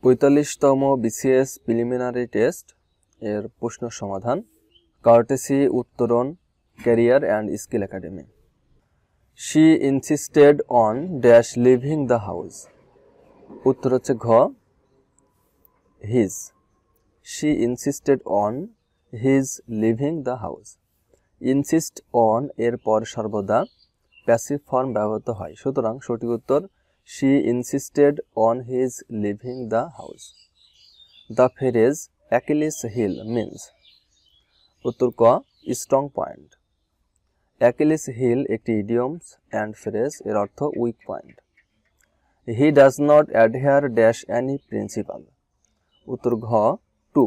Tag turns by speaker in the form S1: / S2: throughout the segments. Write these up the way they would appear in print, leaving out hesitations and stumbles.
S1: 45তম BCS preliminary test এর প্রশ্ন সমাধান কার্টেসি উত্তরণ career and skill academy. She insisted on dash living the house. উত্তর হচ্ছে ঘ his. She insisted on his living the house. Insist on এর পর সর্বদা প্যাসিভ ফর্ম ব্যবহৃত হয়, সুতরাং সঠিক উত্তর she insisted on his leaving the house. The phrase Achilles heel means উত্তর ক strong point. Achilles heel একটি idiom and phrase, এর অর্থ weak point. He does not adhere dash any principle. উত্তর ঘ to.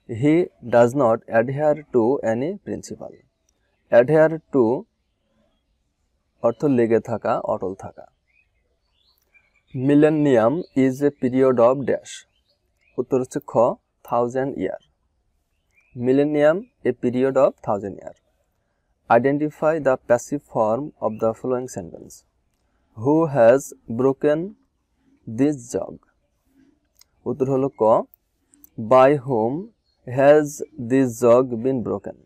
S1: He does not adhere to any principle. Adhere to অর্থ লেগে থাকা, অটল থাকা। Millennium is a period of dash. উত্তর হচ্ছে খ 1000 year. Millennium a period of 1000 year. Identify the passive form of the following sentence. Who has broken this jug? উত্তর হলো ক by whom has this jug been broken.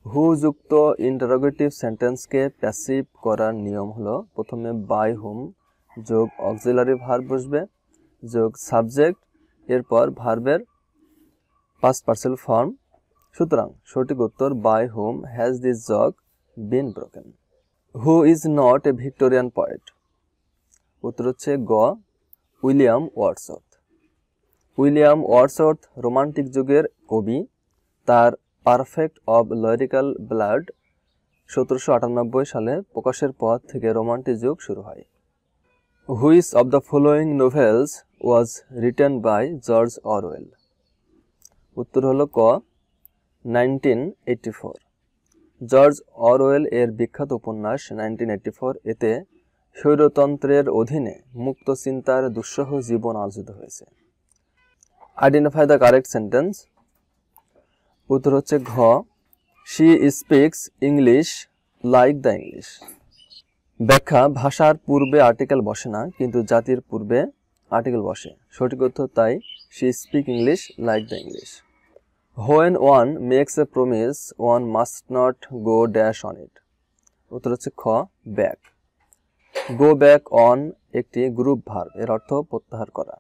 S1: Who যুক্ত interrogative সেন্টেন্সকে passive করার নিয়ম হলো প্রথমে by whom যোগ auxiliary verb বসবে যোগ সাবজেক্ট, এরপর ভার্বের পাস্ট পার্সেল ফর্ম। সুতরাং সঠিক উত্তর by whom has this jug been broken. Who is not a Victorian poet. উত্তর হচ্ছে গ William Wordsworth. William Wordsworth romantic যুগের কবি। তার পারফেক্ট অব লিরিক্যাল ব্লাড 1798 সালে প্রকাশের পর থেকে রোমান্টিক যুগ শুরু হয়। Which of the following novels was written by George Orwell? উত্তর হলো ক 1984। জর্জ অরওয়েল এর বিখ্যাত উপন্যাস 1984 এতে স্বৈরতন্ত্রের অধীনে মুক্ত চিন্তার দুঃসহ জীবন আলোচিত হয়েছে। Identify the correct sentence. উত্তর হচ্ছে ঘ she speaks English like the English. ব্যাখ্যা ভাষার পূর্বে আর্টিকেল বসে না, কিন্তু জাতির পূর্বে আর্টিকেল বসে। সঠিক উত্তর তাই she speak English like the English. When one makes a promise one must not go dash on it. উত্তর হচ্ছে খ ব্যাক। গো ব্যাক অন একটি গ্রুপ ভার্ব, এর অর্থ প্রত্যাহার করা।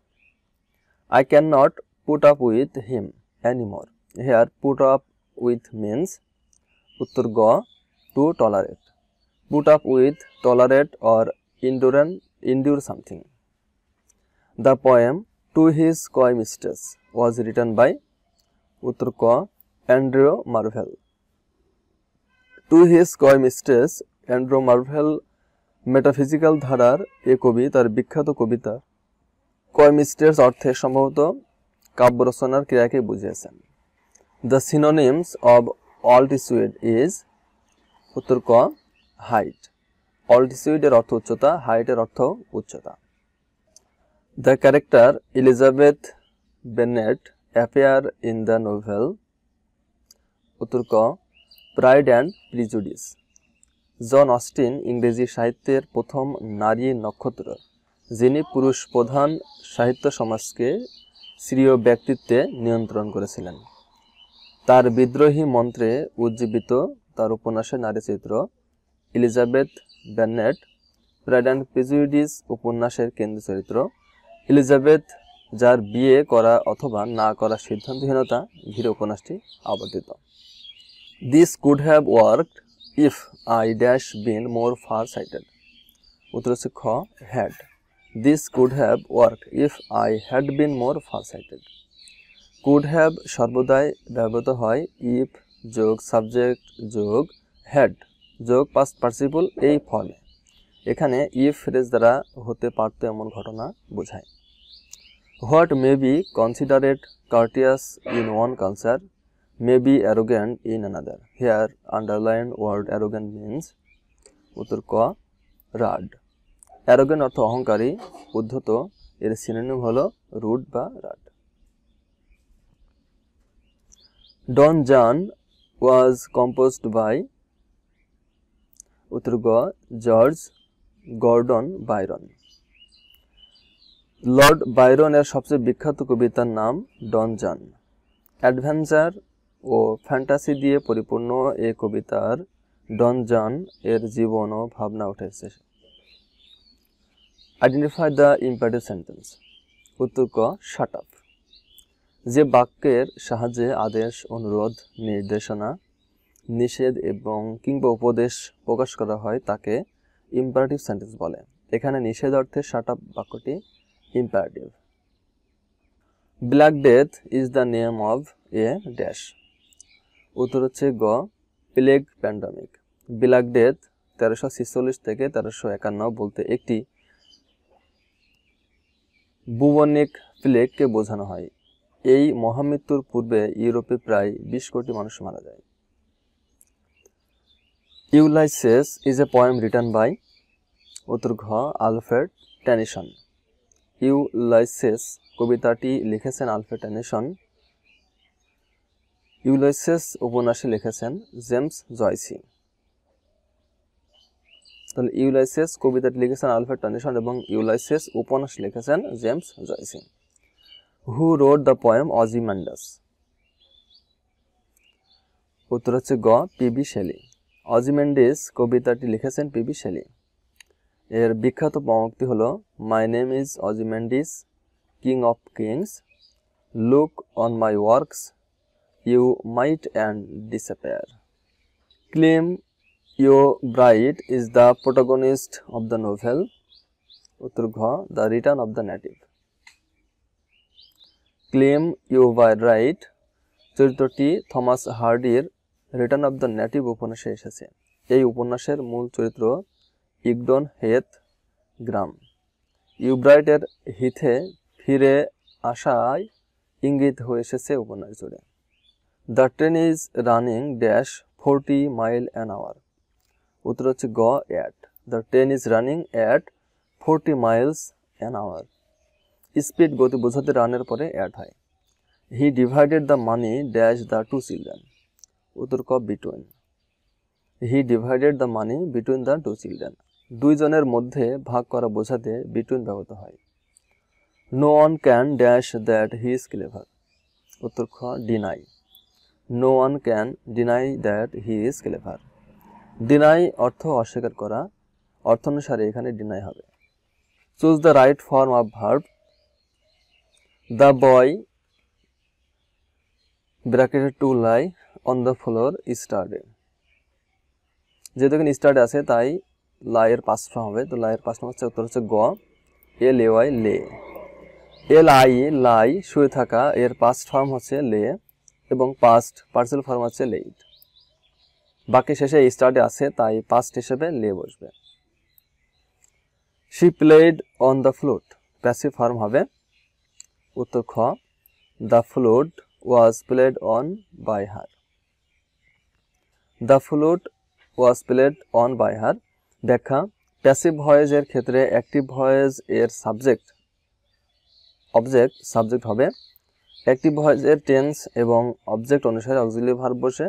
S1: I can not put up with him anymore. Here put up with means উত্তর গ to tolerate. Put up with, tolerate or endure something. The poem To His Coy Mistress was written by উত্তর ক Andrew Marvel. To His Coy Mistress Andrew Marvel metaphysical ধারার এ কবি তার বিখ্যাত কবিতা কয় mistress অর্থে সম্ভবত কাব্য রচনার ক্রিয়াকে বুঝিয়েছেন। The synonyms of altitude is উত্তর ক হাইট। অল্টিটিউড এর অর্থ উচ্চতা, হাইট এর অর্থ উচ্চতা। The character Elizabeth Bennet appear in the novel উত্তর ক Pride and Prejudice. John Austen ইংরেজি সাহিত্যের প্রথম নারী নক্ষত্র, যিনি পুরুষ প্রধান সাহিত্য সমাজকে স্ত্রীয় ব্যক্তিত্বে নিয়ন্ত্রণ করেছিলেন। তার বিদ্রোহী মন্ত্রে উজ্জীবিত তার উপন্যাসের নারী চিত্র Elizabeth Bennett. Pride and prejudice উপন্যাসের কেন্দ্রীয় চরিত্র এলিজাবেথ, যার বিয়ে করা অথবা না করার সিদ্ধান্তহীনতা ঘিরে উপন্যাসটি আবর্তিত। This could have worked if I dash been more far sighted. উত্তর হচ্ছে খ had. This could have worked if I had been more far sighted. Could have সর্বদাই ব্যবহৃত হয় ইফ যোগ সাবজেক্ট যোগ হ্যাড যোগ পাস্ট পার্টিসিপল এই ফর্মে। এখানে ইফ ফ্রেজ দ্বারা হতে পারত এমন ঘটনা বোঝায়। What may be considered courteous in one culture may be arrogant in another. Here underline word arrogant means উত্তর ক রাড। অ্যারোগ্যান্ট অর্থ অহংকারী, উদ্ধত, এর সিনোনিম হলো রুড বা রাড। ডন জন ওয়াজ কম্পোজড বাই উত্তর গ জর্জ গর্ডন বাইরন। লর্ড বাইরনের সবচেয়ে বিখ্যাত কবিতার নাম ডন জন। অ্যাডভেঞ্চার ও ফ্যান্টাসি দিয়ে পরিপূর্ণ এই কবিতার ডন জন এর জীবন ও ভাবনা উঠে এসেছে। Identify the imperative sentence. উত্তর ক, শাট আপ। যে বাক্যের সাহায্যে আদেশ, অনুরোধ, নির্দেশনা, নিষেধ এবং কিংবা উপদেশ প্রকাশ করা হয় তাকে ইম্পারেটিভ সেন্টেন্স বলে। এখানে নিষেধ অর্থে শাট আপ বাক্যটি imperative. Black death is the name of a dash. উত্তর হচ্ছে গ, প্লেগ প্যান্ডামিক। ব্ল্যাক ডেথ 1346 থেকে 1351 বলতে একটি বুবনিক প্লেগকে বোঝানো হয়। এই মহামৃত্যুর পূর্বে ইউরোপে প্রায় 20 কোটি মানুষ মারা যায়। Ulysses is a poem written by. উত্তর ঘ, আলফ্রেড টেনিসন। ইউলাইসেস কবিতাটি লিখেছেন আলফ্রেড টেনিসন। ইউলাইসেস উপন্যাসে লিখেছেন জেমস জয়সি। তাহলে ইউলাইসেস কবিতাটি লিখেছেন আলফ্রেড টেনিসন এবং ইউলাইসেস উপন্যাস লিখেছেন James Joyce. Who wrote the poem Ozymandias. উত্তর হচ্ছে গ, পিবি শেলি। অজিমেন্ডিস কবিতাটি লিখেছেন পিবি শেলি। এর বিখ্যাত পঙ্ক্তি হল, my name is Ozymandias, king of kings, look on my works, you might and disappear. Clym Yeobright is the protagonist of the novel. উত্তর ঘ, the return of the native. Clym ইউ রাইট চরিত্রটি Thomas হার্ডির return of the native উপন্যাসে এসেছে। এই উপন্যাসের মূল চরিত্র ইগডন হেথ গ্রাম। ইউব্রাইটের হিথে ফিরে আসায় ইঙ্গিত হয়ে এসেছে উপন্যাস জুড়ে। The train is running dash 40 mile an hour. উত্তর হচ্ছে গ, at. The train is running at 40 miles an hour. Speed গতি বোঝাতে রানের পরে অ্যাট হয়। He divided the money dash the two children. উত্তর ক, between. He divided the money between the two children. দুইজনের মধ্যে ভাগ করা বোঝাতে বিটুইন ব্যবহৃত হয়। No one can dash that he is clever. উত্তর খ, deny. No one can deny that he is clever. Deny অর্থ অস্বীকার করা, অর্থানুসারে এখানে ডিনাই হবে। Choose the right form of verb. The boy bracketed to lie on the floor yesterday. যেহেতু এখানে স্টারডে আছে তাই লাইয়ের পাস্ট ফর্ম হবে। তো লাইয়ের পাস্ট ফর্ম হচ্ছে, উত্তর হচ্ছে গ, এল এ ওয়াই, লে। এল আই, লাই, শুয়ে থাকা, এর পাস্ট ফর্ম হচ্ছে লে এবং পাস্ট পার্সেল ফর্ম হচ্ছে লেইট। বাকি শেষে স্টারডে আছে তাই পাস্ট হিসেবে লে বসবে। She played on the flute, passive form হবে। উত্তর খ, the flute was played on by her. The flute was played on by her. ব্যাখ্যা, প্যাসিভ ভয়েস এর ক্ষেত্রে অ্যাক্টিভ ভয়েস এর সাবজেক্ট হবে। অ্যাক্টিভ ভয়েস এর টেন্স এবং অবজেক্ট অনুসারে অক্সিলিয়ারি ভার্ব বসে।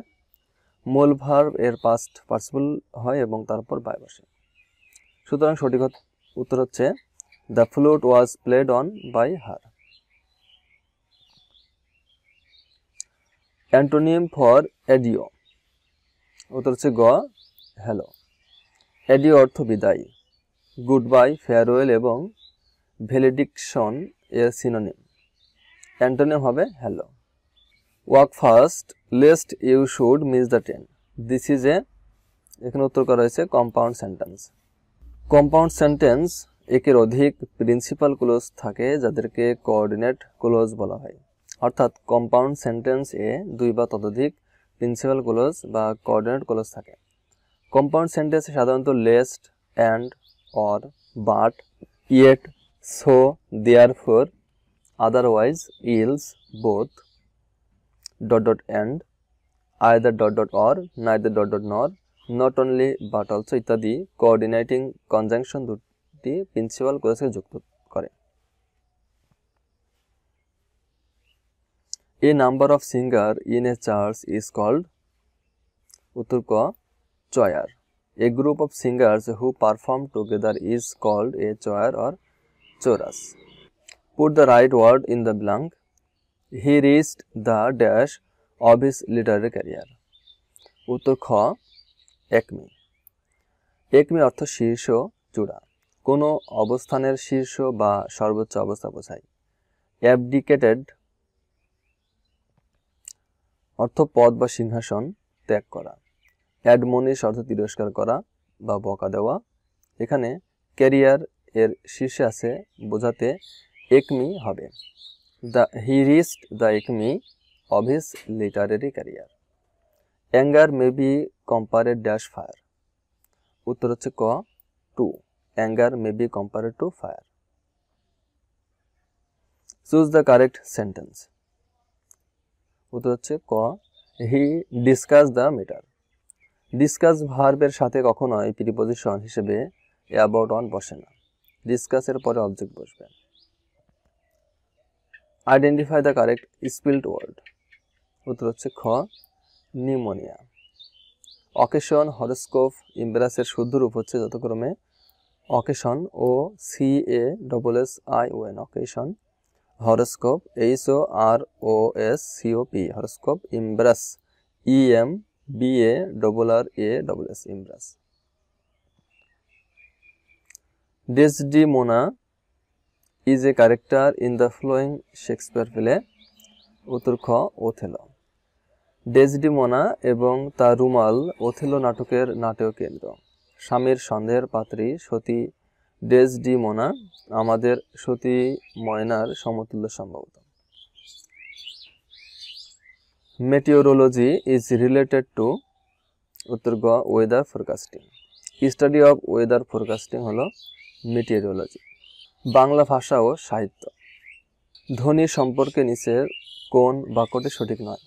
S1: মূল ভার্ব এর পাস্ট পার্টিসিপল হয় এবং তারপর বাই বসে। সুতরাং সঠিক উত্তর হচ্ছে the flute was played on by her. Antonym for adieu. উত্তর হচ্ছে গ, হ্যালো। এডিও অর্থ বিদায়, গুড বাই, ফেয়ারওয়েল এবং ভ্যালিডিকশন এর সিনোনিম। অ্যান্টোনিম হবে hello. Walk fast lest you should miss the train. This is a, এখানে উত্তর করা হয়েছে কম্পাউন্ড সেন্টেন্স। কম্পাউন্ড সেন্টেন্স একের অধিক প্রিন্সিপাল ক্লোজ থাকে যাদেরকে কোঅর্ডিনেট ক্লোজ বলা হয়। অর্থাৎ কম্পাউন্ড সেন্টেন্স এ দুই বা ততোধিক প্রিন্সিপাল ক্লোজ বা কোঅর্ডিনেট ক্লোজ থাকে। কম্পাউন্ড সেন্টেন্সে সাধারণত lest, and, or, but, yet, so, therefore, otherwise, else, both, and, either or, neither nor, not only but also ইত্যাদি কোঅর্ডিনেটিং কনজাংশন দুটি প্রিন্সিপাল ক্লোজকে যুক্ত করে। A number of singer in a church is called, উত্তর ক, choir. A group of singers who perform together is called a choir or chorus. Put the right word in the blank. He reached the dash of his literary career. উত্তর খ একমি। একমি অর্থ শীর্ষ, চূড়া, কোনো অবস্থানের শীর্ষ বা সর্বোচ্চ অবস্থা বোঝায়। অ্যাবডিকেটেড অর্থ পদ বা সিংহাসন ত্যাগ করা। অ্যাডমনিশ অর্থ তিরস্কার করা বা বকা দেওয়া। এখানে ক্যারিয়ার এর শীর্ষে আছে বোঝাতে একমি হবে। He reached the acme of his literary career. Anger may be compared dash fire. উত্তর হচ্ছে ক two. Anger may be compared to fire. Choose the correct sentence. উত্তর হচ্ছে ক He discussed the matter. Discuss ভার্বের সাথে কখনোই প্রিপজিশন হিসেবে অ্যাবাউট অন বসে না। ডিসকাসের পরে অবজেক্ট বসবে। Identify the correct spelled word. উত্তর হচ্ছে খ নিউমোনিয়া। অকেশন, হরোস্কোপ, ইমব্রাসের শুদ্ধ রূপ হচ্ছে যথাক্রমে অকেশন ও CASSION occasion, horoscope HOROSCOP horoscope, embarrass EMBARRASS embarrass. Desdemona is a character in the following Shakespeare play. উত্তর খ ওথেলো। ডেসডিমোনা এবং তার রুমাল ওথেলো নাটকের নাটক কেন্দ্র। স্বামীর সন্দেহের পাত্রী সতী ডেসডিমোনা আমাদের সতী ময়নার সমতুল্য সম্ভবত। Meteorology is related to. উত্তর গ weather forecasting. Study of weather forecasting হলো মেটিওরোলজি। বাংলা ভাষা ও সাহিত্য। ধ্বনি সম্পর্কে নিচের কোন বাক্যটি সঠিক নয়?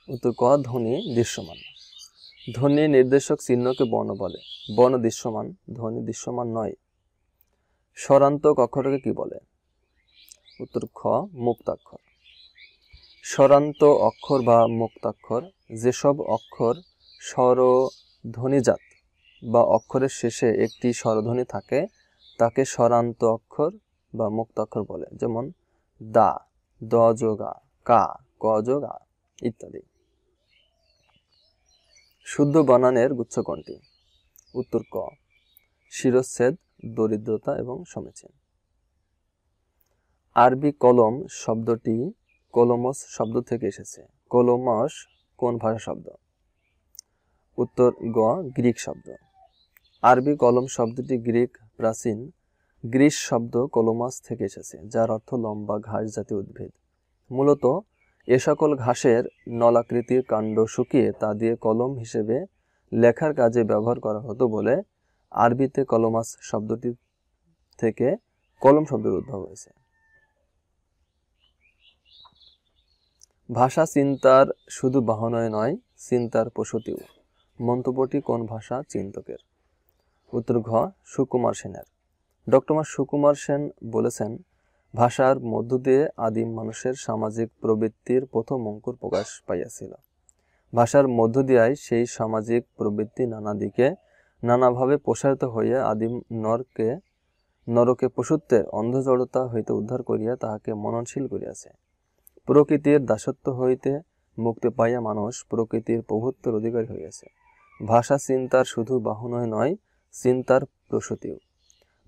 S1: উত্তর ক ধ্বনি দৃশ্যমান। ধ্বনি নির্দেশক চিহ্নকে বর্ণ বলে। বর্ণ দৃশ্যমান, ধ্বনি দৃশ্যমান নয়। স্বরান্তক অক্ষরকে কি বলে? উত্তর খ মুক্তাক্ষর। স্বরান্ত অক্ষর বা মুক্তাক্ষর যেসব অক্ষর স্বরধ্বনিজাত বা অক্ষরের শেষে একটি স্বরধ্বনি থাকে তাকে স্বরান্ত অক্ষর বা মুক্তাক্ষর বলে। যেমন দা, দ যোগ আ, কা, ক যোগ আ ইত্যাদি। শুদ্ধ বানানের গুচ্ছ কোনটি? উত্তর ক শিরচ্ছেদ, দরিদ্রতা এবং সমীচীন। আরবি কলম শব্দটি কলমস শব্দ থেকে এসেছে। কলমস কোন ভাষা শব্দ? উত্তর গ গ্রিক শব্দ। আরবি কলম শব্দটি গ্রিক প্রাচীন গ্রিস শব্দ কলমাস থেকে এসেছে, যার অর্থ লম্বা ঘাস জাতীয় উদ্ভিদ। মূলত এ সকল ঘাসের নলাকৃতির কাণ্ড শুকিয়ে তা দিয়ে কলম হিসেবে লেখার কাজে ব্যবহার করা হতো বলে আরবিতে কলমাস শব্দটি থেকে কলম শব্দের উদ্ভব হয়েছে। ভাষা চিন্তার শুধু বাহনই নয়, চিন্তার প্রসূতিও। মন্তব্যটি কোন ভাষা চিন্তকের? উত্তর ঘ সুকুমার সেনের। ডক্টর সুকুমার সেন বলেছেন, ভাষার মধ্য দিয়ে আদিম মানুষের সামাজিক প্রবৃত্তির প্রথম অঙ্কুর প্রকাশ পাইয়াছিল। ভাষার মধ্য দিয়াই সেই সামাজিক প্রবৃত্তি নানা দিকে নানাভাবে প্রসারিত হইয়া আদিম নরকে পশুত্বের অন্ধজড়তা হইতে উদ্ধার করিয়া তাহাকে মননশীল করিয়াছে। প্রকৃতির দাসত্ব হইতে মুক্তি পাইয়া মানুষ প্রকৃতির প্রভুত্বের অধিকারী হইয়াছে। ভাষা চিন্তার শুধু বাহনই নয়, চিন্তার প্রসূতিও।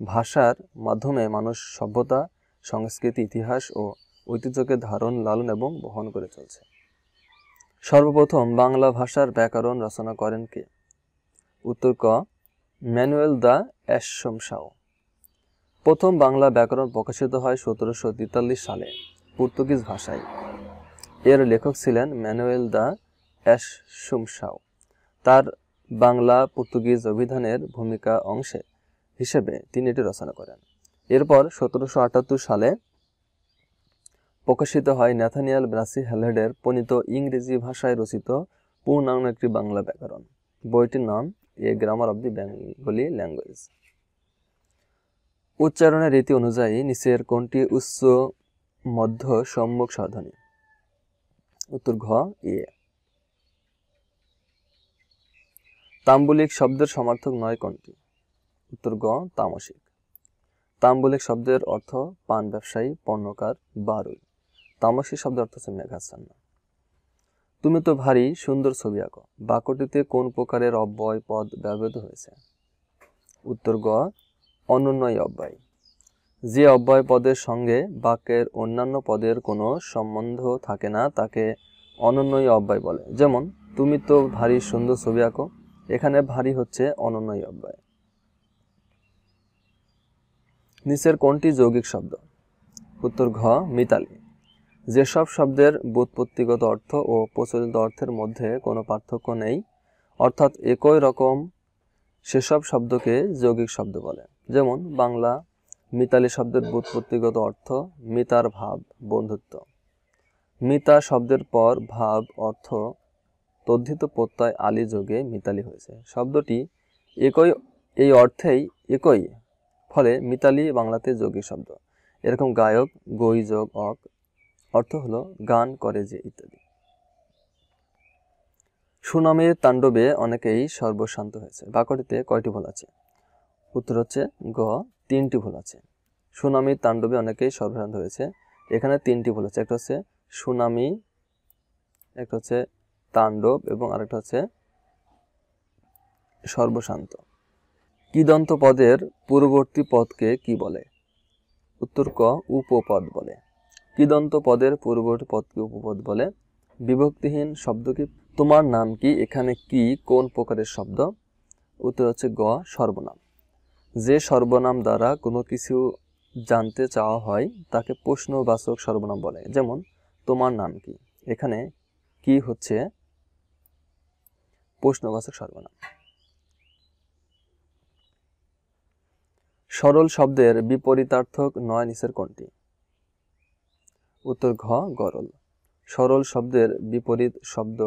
S1: ভাষার মাধ্যমে মানুষ সভ্যতা, সংস্কৃতি, ইতিহাস ও ঐতিহ্যকে ধারণ, লালন এবং বহন করে চলছে। সর্বপ্রথম বাংলা ভাষার ব্যাকরণ রচনা করেন কে? উত্তর ক ম্যানুয়েল দ্য অ্যাসোমসাও। প্রথম বাংলা ব্যাকরণ প্রকাশিত হয় 1743 সালে পর্তুগিজ ভাষায়। এর লেখক ছিলেন ম্যানুয়েল দ্য অ্যাসোমসাও। তার বাংলা পর্তুগিজ অভিধানের ভূমিকা অংশে হিসেবে তিনি এটি রচনা করেন। এরপর 1778 সালে প্রকাশিত হয় ন্যাথানিয়েল ব্রাসি হ্যালেডের প্রণীত ইংরেজি ভাষায় রচিত পূর্ণাঙ্গ একটি বাংলা ব্যাকরণ। বইটির নাম a grammar of the Bengali language. উচ্চারণের রীতি অনুযায়ী নিচের কোনটি উচ্চ মধ্য সম্মুখ স্বরধ্বনি? উত্তর ঘ এ। তাম্বুলিক শব্দের সমার্থক নয় কোনটি? উত্তর গ তামসিক। তাম্বলিক শব্দের অর্থ পান ব্যবসায়ী, পণ্যকার, বারুই। তামসী শব্দের অর্থ হচ্ছে মেঘাচ্ছন্ন। তুমি তো ভারী সুন্দর ছবি আঁকো, বাক্যটিতে কোন প্রকারের অব্যয় পদ ব্যবহৃত হয়েছে? উত্তর গ, অনুন্বয়ী অব্যয়। যে অব্যয় পদের সঙ্গে বাক্যের অন্যান্য পদের কোনো সম্বন্ধ থাকে না তাকে অনুন্বয়ী অব্যয় বলে। যেমন, তুমি তো ভারী সুন্দর ছবি আঁকো, এখানে ভারী হচ্ছে অনুন্বয়ী অব্যয়। নিচের কোনটি যৌগিক শব্দ? উত্তর ঘ, মিতালি। যেসব শব্দের ব্যুৎপত্তিগত অর্থ ও প্রচলিত অর্থের মধ্যে কোনো পার্থক্য নেই, অর্থাৎ একই রকম, সেসব শব্দকে যৌগিক শব্দ বলে। যেমন, বাংলা মিতালি শব্দের ব্যুৎপত্তিগত অর্থ মিতার ভাব, বন্ধুত্ব। মিতা শব্দের পর ভাব অর্থ তদ্ধিত প্রত্যয় আলি যোগে মিতালি হয়েছে। শব্দটি একই, এই অর্থেই একই, ফলে মিতালি বাংলাতে যৌগিক শব্দ। এরকম গায়ক, গই যোগ অক, অর্থ হলো গান করে যে, ইত্যাদি। সুনামির তাণ্ডবে অনেকেই সর্বশান্ত হয়েছে, বাক্যটিতে কয়টি ভুল আছে? উত্তর হচ্ছে গ, 3টি ভুল আছে। সুনামির তাণ্ডবে অনেকেই সর্বশান্ত হয়েছে, এখানে 3টি ভুল আছে। একটা হচ্ছে সুনামি, একটা হচ্ছে তাণ্ডব, এবং আরেকটা হচ্ছে সর্বশান্ত। কিদন্ত পদের পূর্ববর্তী পদকে কি বলে? উত্তর ক, উপপদ বলে। কিদন্ত পদের পূর্ববর্তী পদকে উপপদ বলে। বিভক্তিহীন শব্দ কি? তোমার নাম কি, এখানে কি কোন প্রকারের শব্দ? উত্তর হচ্ছে গ, সর্বনাম। যে সর্বনাম দ্বারা কোনো কিছু জানতে চাওয়া হয় তাকে প্রশ্নবাচক সর্বনাম বলে। যেমন, তোমার নাম কি, এখানে কি হচ্ছে প্রশ্নবাচক সর্বনাম। সরল শব্দের বিপরীতার্থক নয় নিচের কোনটি? উত্তর ঘ, গরল। সরল শব্দের বিপরীত শব্দ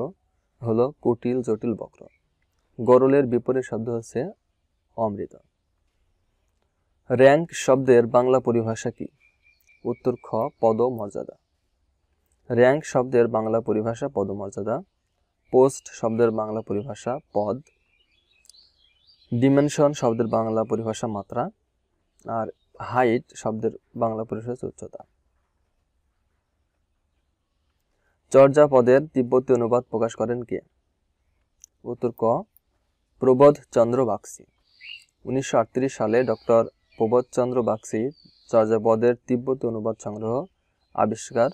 S1: হলো কুটিল, জটিল, বক্র। গরলের বিপরীত শব্দ হচ্ছে অমৃত। র্যাঙ্ক শব্দের বাংলা পরিভাষা কি? উত্তর খ, পদমর্যাদা। র্যাঙ্ক শব্দের বাংলা পরিভাষা পদমর্যাদা। পোস্ট শব্দের বাংলা পরিভাষা পদ। ডিমেনশন শব্দের বাংলা পরিভাষা মাত্রা। আর হাইট শব্দের বাংলা পরিভাষা উচ্চতা। চর্যাপদের তিব্বতী অনুবাদ প্রকাশ করেন কে? উত্তর ক, প্রবোধচন্দ্র বাগচি। 1938 সালে ডক্টর প্রবোধচন্দ্র বাগচি চর্যাপদের তিব্বতী অনুবাদ সংগ্রহ আবিষ্কার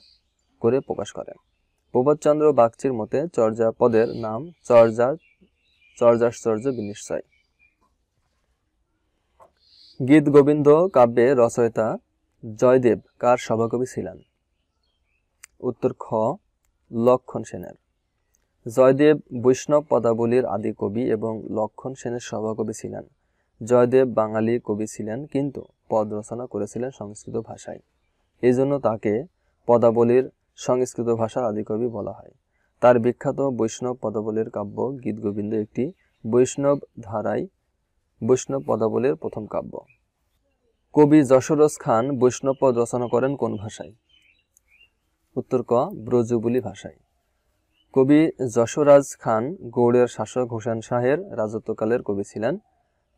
S1: করে প্রকাশ করেন। প্রবোধচন্দ্র বাগচির মতে চর্যাপদের নাম চর্যাশ্চর্য বিনিশ্চয়। গীত গোবিন্দ কাব্যের রচয়িতা জয়দেব কার সভাকবি ছিলেন? উত্তর খ, লক্ষণ সেনের। জয়দেব বৈষ্ণব পদাবলীর আদি কবি এবং লক্ষণ সেনের সভাকবি ছিলেন। জয়দেব বাঙালি কবি ছিলেন, কিন্তু পদ রচনা করেছিলেন সংস্কৃত ভাষায়। এই জন্য তাকে পদাবলীর সংস্কৃত ভাষার আদিকবি বলা হয়। তার বিখ্যাত বৈষ্ণব পদাবলীর কাব্য গীত গোবিন্দ একটি বৈষ্ণব ধারায় বৈষ্ণব পদাবলীর প্রথম কাব্য। কবি যশোরজ খান বৈষ্ণব পদ রচনা করেন কোন ভাষায়? উত্তর ক, ব্রজবুলি ভাষায়। কবি যশোরাজ খান গৌড়ের শাসক হোসেন শাহের রাজত্বকালের কবি ছিলেন।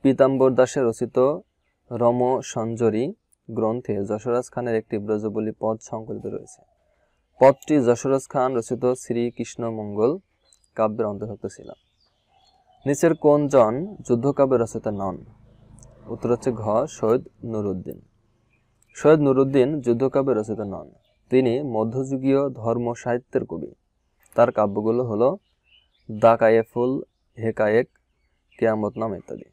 S1: পীতাম্বর দাসের রচিত রমসঞ্জরি গ্রন্থে যশোরাজ খানের একটি ব্রজবুলি পদ সংকলিত রয়েছে। পদটি যশোরাজ খান রচিত শ্রীকৃষ্ণ মঙ্গল কাব্যের অন্তর্ভুক্ত ছিল। নিচের কোন জন যুদ্ধকাব্যের রচয়িতা নন? উত্তর হচ্ছে ঘ, সৈয়দ নুরউদ্দিন। সৈয়দ নুরউদ্দিন যুদ্ধকাব্যের রচয়িতা নন, তিনি মধ্যযুগীয় ধর্ম সাহিত্যের কবি। তার কাব্যগুলো হলো দাকায়েফুল হেকায়েক, কেয়ামতনামা ইত্যাদি।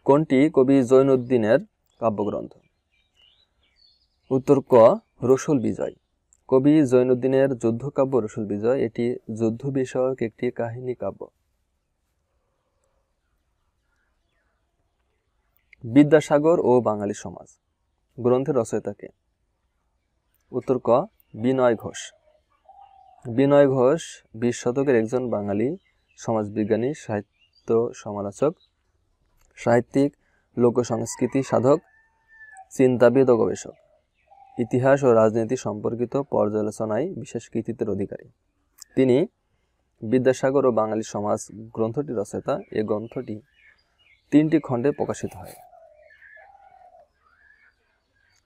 S1: কোনটি কবি জৈনুদ্দিনের কাব্যগ্রন্থ? উত্তর ক, রসুল বিজয়। কবি জৈনুদ্দিনের যুদ্ধকাব্য রসুল বিজয়, এটি যুদ্ধ বিষয়ক একটি কাহিনী কাব্য। বিদ্যাসাগর ও বাঙালি সমাজ গ্রন্থের রচয়িতা কে? উত্তর ক, বিনয় ঘোষ। বিনয় ঘোষ 20 শতকের একজন বাঙালি সমাজবিজ্ঞানী, সাহিত্য সমালোচক, সাহিত্যিক, লোকসংস্কৃতি সাধক, চিন্তাবিদ ও গবেষক। ইতিহাস ও রাজনীতি সম্পর্কিত পর্যালোচনায় বিশেষ কৃতিত্বের অধিকারী। তিনি বিদ্যাসাগর ও বাঙালি সমাজ গ্রন্থটি রচয়িতা। এই গ্রন্থটি 3টি খণ্ডে প্রকাশিত হয়।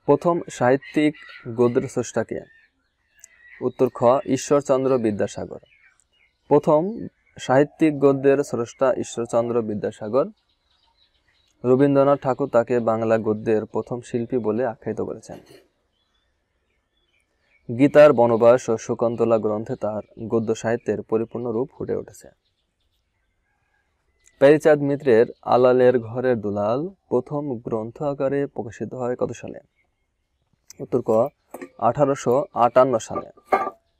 S1: প্রথম সাহিত্যিক গদ্যের স্রষ্টা কে? উত্তর খ ঈশ্বরচন্দ্র বিদ্যাসাগর। প্রথম সাহিত্যিক গদ্যের স্রষ্টা ঈশ্বরচন্দ্র বিদ্যাসাগর। রবীন্দ্রনাথ ঠাকুর তাকে বাংলা গদ্যের প্রথম শিল্পী বলে আখ্যায়িত করেছেন। গীতার বনবাস ও শকুন্তলা গ্রন্থে তার গদ্য সাহিত্যের পরিপূর্ণ রূপ ফুটে উঠেছে। প্যারীচাঁদ মিত্রের আলালের ঘরের দুলাল প্রথম গ্রন্থ আকারে প্রকাশিত হয় কত সালে? উত্তর ক 1858 সালে।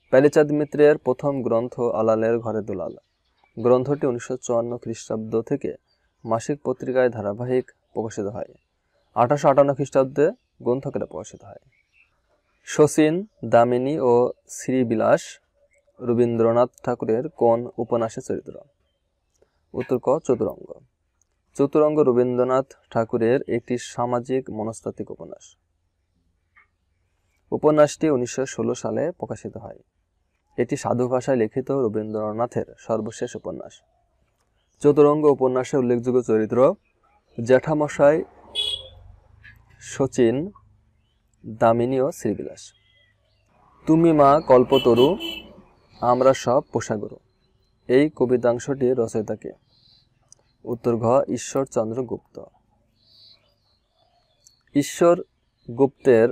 S1: প্যারীচাঁদ মিত্রের প্রথম গ্রন্থ আলালের ঘরের দুলাল গ্রন্থটি 1954 খ্রিস্টাব্দ থেকে মাসিক পত্রিকায় ধারাবাহিক প্রকাশিত হয়। 1858 খ্রিস্টাব্দে গ্রন্থকারে প্রকাশিত হয়। শচীন, দামিনী ও শ্রীবিলাস রবীন্দ্রনাথ ঠাকুরের কোন উপন্যাসের চরিত্র? উত্তর ক চতুরঙ্গ। চতুরঙ্গ রবীন্দ্রনাথ ঠাকুরের একটি সামাজিক মনস্তাত্ত্বিক উপন্যাস। উপন্যাসটি 1916 সালে প্রকাশিত হয়। এটি সাধু ভাষায় লিখিত রবীন্দ্রনাথের সর্বশেষ উপন্যাস। চতুরঙ্গ উপন্যাসের উল্লেখযোগ্য চরিত্র জ্যাঠামশাই, শচীন, দামিনী ও শ্রীবিলাস। তুমি মা কল্পতরু, আমরা সব পোষাগরু এই কবিতাংশটির রচয়িতা কে? উত্তর ঘ ঈশ্বরচন্দ্র গুপ্ত। ঈশ্বর গুপ্তের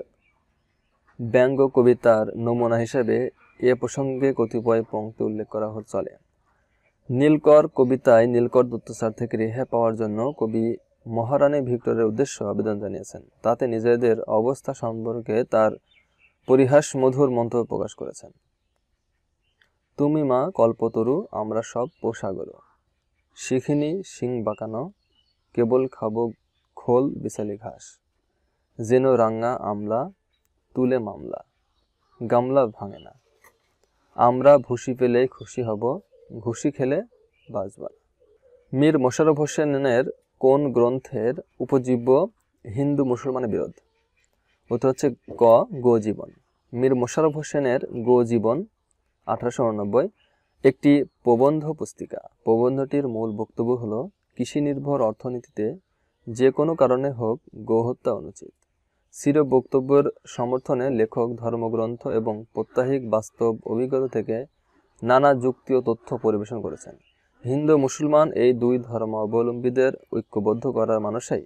S1: ব্যঙ্গ কবিতার নমুনা হিসেবে এ প্রসঙ্গে কতিপয় পংক্তি উল্লেখ করা চলে। নীলকর কবিতায় নীলকর অত্যাচার থেকে রেহাই পাওয়ার জন্য কবি মহারানী ভিক্টোরিয়ার উদ্দেশ্যে আবেদন জানিয়েছেন। তাতে নিজেদের অবস্থা সম্পর্কে তার পরিহাস মধুর মন্তব্য প্রকাশ করেছেন। তুমি মা কল্পতরু, আমরা সব পোষাগরু, শিখিনি শিং বাঁকানো, কেবল খাবো খোল বিছালি ঘাস, যেন রাঙা আমলা, তুলে মামলা, গামলা ভাঙে না, আমরা ভুসি পেলে খুশি হব, ঘুষি খেলে বাঁচব না। মীর মোশাররফ হোসেনের কোন গ্রন্থের উপজীব্য হিন্দু মুসলমানের বিরোধ? উত্তর হচ্ছে ক গো জীবন। মীর মোশাররফ হোসেনের গো জীবন 1889 একটি প্রবন্ধ পুস্তিকা। প্রবন্ধটির মূল বক্তব্য হল কৃষি নির্ভর অর্থনীতিতে যে কোনো কারণে হোক গো হত্যা অনুচিত। চির বক্তব্যের সমর্থনে লেখক ধর্মগ্রন্থ এবং প্রত্যাহিক বাস্তব অভিজ্ঞতা থেকে নানা যুক্তি ও তথ্য পরিবেশন করেছেন। হিন্দু মুসলমান এই দুই ধর্মাবলম্বীদের ঐক্যবদ্ধ করার মানুষই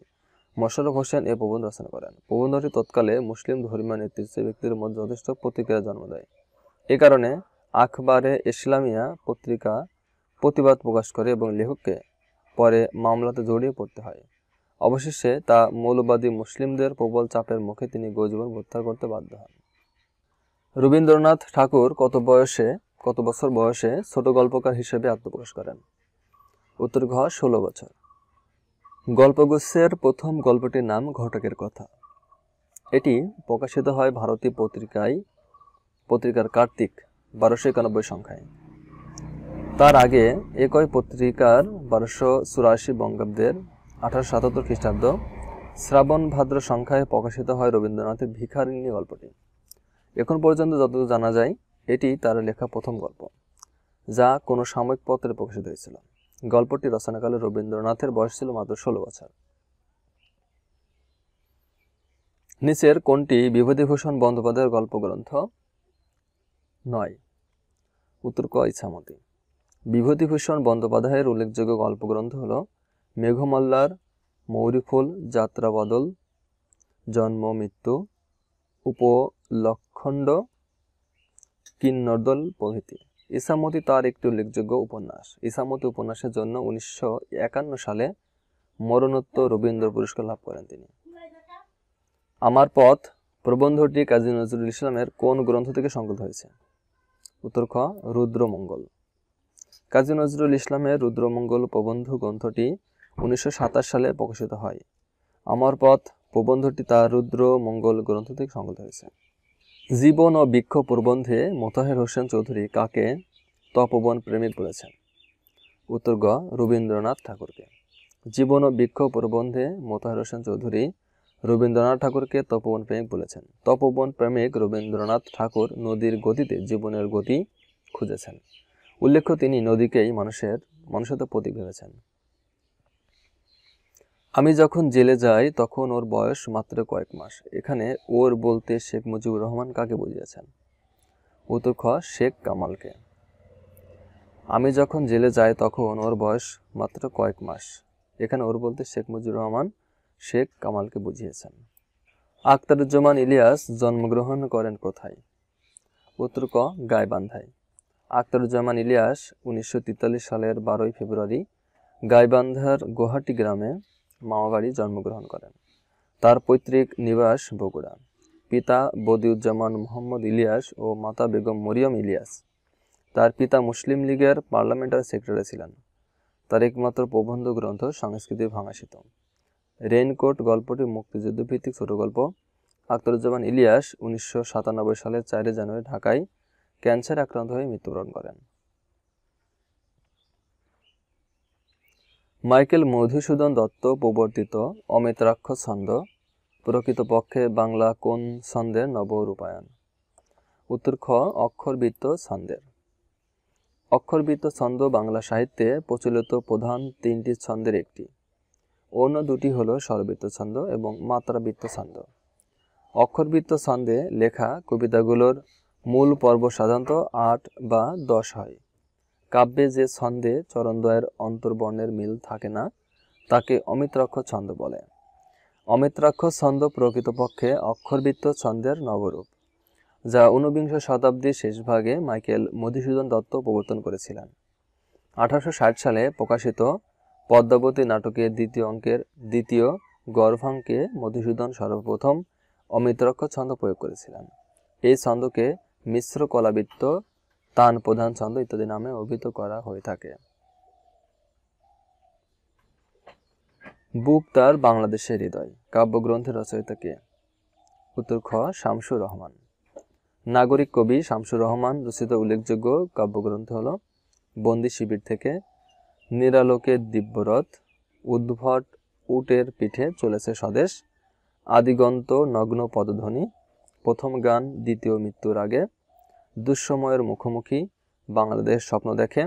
S1: মোশাররফ হোসেন এ প্রবন্ধ রচনা করেন। প্রবন্ধটি তৎকালে মুসলিম ধর্মীয় নেতৃত্বের ব্যক্তিদের মধ্যে যথেষ্ট প্রতিক্রিয়া জন্ম দেয়। এ কারণে আখবারে ইসলামিয়া পত্রিকা প্রতিবাদ প্রকাশ করে এবং লেখককে পরে মামলাতে জড়িয়ে পড়তে হয়। অবশেষে তা মৌলবাদী মুসলিমদের প্রবল চাপের মুখে তিনি গো-জীবন প্রত্যাহার করতে বাধ্য হন। রবীন্দ্রনাথ ঠাকুর কত বছর বয়সে ছোট গল্পকার হিসেবে আত্মপ্রকাশ করেন? উত্তর ঘ 16 বছর। গল্পগুচ্ছের প্রথম গল্পটির নাম ঘটকের কথা। এটি প্রকাশিত হয় ভারতী পত্রিকার কার্তিক 1291 সংখ্যায়। তার আগে একই পত্রিকার 1284 বঙ্গাব্দের 1877 খ্রিস্টাব্দ শ্রাবণ ভাদ্র সংখ্যায় প্রকাশিত হয় রবীন্দ্রনাথের ভিখারিণী গল্পটি। এখন পর্যন্ত যতদূর জানা যায় এটি তার লেখা প্রথম গল্প, যা কোনো সাময়িক পত্রে প্রকাশিত হয়েছিল। গল্পটি রচনাকালে রবীন্দ্রনাথের বয়স ছিল মাত্র 16 বছর। নিচের কোনটি বিভূতিভূষণ বন্দ্যোপাধ্যায়ের গল্পগ্রন্থ নয়? উত্তর ক ইছামতি। বিভূতিভূষণ বন্দ্যোপাধ্যায়ের উল্লেখযোগ্য গল্পগ্রন্থ হল মেঘমল্লার, মৌরিফুল, যাত্রা বদল, জন্ম মৃত্যু, উপলক্ষণ্ড, কিন্নরদল প্রভৃতি। ইছামতি তার একটি উল্লেখযোগ্য উপন্যাস। ইছামতি উপন্যাসের জন্য 1951 সালে মরণোত্তর রবীন্দ্র পুরস্কার লাভ করেন তিনি। আমার পথ প্রবন্ধটি কাজী নজরুল ইসলামের কোন গ্রন্থ থেকে সংকলিত হয়েছে? উত্তর খ রুদ্রমঙ্গল। কাজী নজরুল ইসলামের রুদ্রমঙ্গল প্রবন্ধ গ্রন্থটি 1927 সালে প্রকাশিত হয়। আমার পথ প্রবন্ধটি তার রুদ্রমঙ্গল গ্রন্থ থেকে সংকলিত হয়েছে। জীবন ও বৃক্ষ প্রবন্ধে মোতাহের হোসেন চৌধুরী কাকে তপোবন প্রেমিক বলেছেন? উত্তর গ রবীন্দ্রনাথ ঠাকুরকে। জীবন ও বৃক্ষ প্রবন্ধে মোতাহের হোসেন চৌধুরী রবীন্দ্রনাথ ঠাকুরকে তপোবন প্রেমিক বলেছেন। তপোবন প্রেমিক রবীন্দ্রনাথ ঠাকুর নদীর গতিতে জীবনের গতি খুঁজেছেন। উল্লেখ্য তিনি নদীকেই মানুষের প্রতীক ভেবেছেন। আমি যখন জেলে যাই তখন ওর বয়স মাত্র কয়েক মাস। এখানে ওর বলতে শেখ মুজিবুর রহমান কাকে বুঝিয়েছেন? উত্তর খ, শেখ কামালকে। আমি যখন জেলে যাই তখন ওর বয়স মাত্র কয়েক মাস। এখানে ওর বলতে শেখ মুজিবুর রহমান শেখ কামালকে বুঝিয়েছেন। আখতারুজ্জামান ইলিয়াস জন্মগ্রহণ করেন কোথায়? উত্তর ক, গাইবান্ধায়। আখতারুজ্জামান ইলিয়াস 1943 সালের 12 ফেব্রুয়ারি গাইবান্ধার গোহাটি গ্রামে মামাবাড়ি জন্মগ্রহণ করেন। তার পৈতৃক নিবাস বগুড়া। পিতা বদিউজ্জামান মোহাম্মদ ইলিয়াস ও মাতা বেগম মরিয়ম ইলিয়াস। তার পিতা মুসলিম লীগের পার্লামেন্টারি সেক্রেটারি ছিলেন। তার একমাত্র প্রবন্ধ গ্রন্থ সংস্কৃতি ভাঙাসিত। রেইনকোট গল্পটি মুক্তিযুদ্ধ ভিত্তিক ছোট গল্প। আখতারুজ্জামান ইলিয়াস 1997 সালের 4 জানুয়ারি ঢাকায় ক্যান্সার আক্রান্ত হয়ে মৃত্যুবরণ করেন। মাইকেল মধুসূদন দত্ত প্রবর্তিত অমিত্রাক্ষর ছন্দ প্রকৃতপক্ষে বাংলা কোন ছন্দের নবরূপায়ণ? উত্তর খ, অক্ষরবৃত্ত ছন্দের। অক্ষরবৃত্ত ছন্দ বাংলা সাহিত্যে প্রচলিত প্রধান 3টি ছন্দের একটি। অন্য দুটি হল স্বরবৃত্ত ছন্দ এবং মাত্রাবৃত্ত ছন্দ। অক্ষরবৃত্ত ছন্দে লেখা কবিতাগুলোর মূল পর্ব সাধারণত 8 বা 10 হয়। কাব্যে যে ছন্দে চরণদ্বয়ের অন্তর্বর্ণের মিল থাকে না তাকে অমিত্রাক্ষর ছন্দ বলে। অমিত্রাক্ষর ছন্দ প্রকৃতপক্ষে অক্ষরবৃত্ত ছন্দের নবরূপ, যা 19বিংশ শতাব্দীর শেষভাগে মাইকেল মধুসূদন দত্ত প্রবর্তন করেছিলেন। 1860 সালে প্রকাশিত পদ্মাবতী নাটকের 2য় অঙ্কের 2য় গর্ভাঙ্কে মধুসূদন সর্বপ্রথম অমিত্রাক্ষর ছন্দ প্রয়োগ করেছিলেন। এই ছন্দকে মিশ্র কলাবৃত্ত, তান প্রধান ছন্দ ইত্যাদি নামে অভিহিত করা হয়ে থাকে। বুক তার বাংলাদেশের হৃদয় কাব্যগ্রন্থের রচয়িতা কে? উত্তর খ, শামসুর রহমান। নাগরিক কবি শামসুর রহমান রচিত উল্লেখযোগ্য কাব্যগ্রন্থ হল বন্দি শিবির থেকে, নিরালোকের দিব্যরথ, উদ্ভট উটের পিঠে চলেছে স্বদেশ, আদিগন্ত নগ্ন পদধ্বনি, প্রথম গান দ্বিতীয় মৃত্যুর আগে, দুঃসময়ের মুখোমুখি, বাংলাদেশ স্বপ্ন দেখে,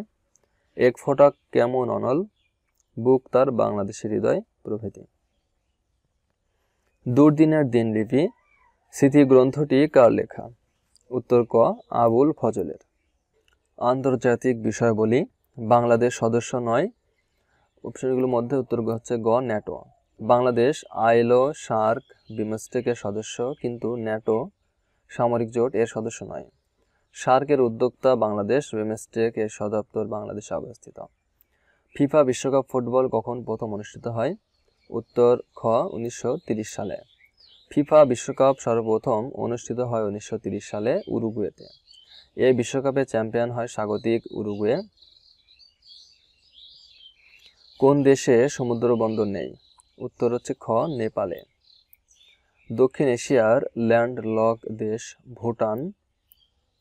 S1: এক ফোঁটা কেমন অনল, বুক তার বাংলাদেশের হৃদয় প্রভৃতি। দুর্দিনের দিনলিপি স্মৃতিগ্রন্থটি কার লেখা? উত্তর ক, আবুল ফজলের। আন্তর্জাতিক বিষয়াবলী বাংলাদেশ সদস্য নয়। অপশনগুলোর মধ্যে উত্তর হচ্ছে গ, ন্যাটো। বাংলাদেশ আইএলও, সার্ক, বিমস্টেকের সদস্য, কিন্তু ন্যাটো সামরিক জোট এর সদস্য নয়। সার্কের উদ্যোক্তা বাংলাদেশ, বিমস্টেক এর সদপ্তর বাংলাদেশে অবস্থিত। ফিফা বিশ্বকাপ ফুটবল কখন প্রথম অনুষ্ঠিত হয়? উত্তর খ, 1930 সালে। ফিফা বিশ্বকাপ সর্বপ্রথম অনুষ্ঠিত হয় 1930 সালে উরুগুয়েতে। এই বিশ্বকাপে চ্যাম্পিয়ন হয় স্বাগতিক উরুগুয়ে। কোন দেশে সমুদ্র বন্দর নেই? উত্তর হচ্ছে খ, নেপালে। দক্ষিণ এশিয়ার ল্যান্ডলক দেশ ভুটান,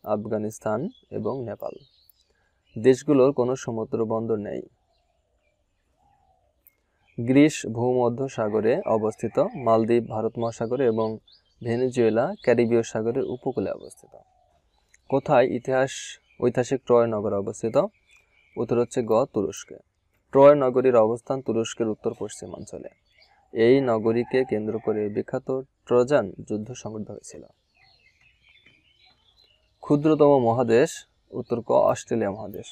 S1: আফগানিস্তান এবং নেপাল। দেশগুলোর কোনো সমুদ্র বন্দর নেই। গ্রিস ভূমধ্যসাগরে অবস্থিত, মালদ্বীপ ভারত মহাসাগরে এবং ভেনেজুয়েলা ক্যারিবীয় সাগরের উপকূলে অবস্থিত। কোথায় ঐতিহাসিক ট্রয় নগর অবস্থিত? উত্তর হচ্ছে গ, তুরস্কে। ট্রয় নগরীর অবস্থান তুরস্কের উত্তর পশ্চিমাঞ্চলে। এই নগরীকে কেন্দ্র করে বিখ্যাত ট্রোজান যুদ্ধ সংঘটিত হয়েছিল। ক্ষুদ্রতম মহাদেশ? উত্তর ক, অস্ট্রেলিয়া মহাদেশ।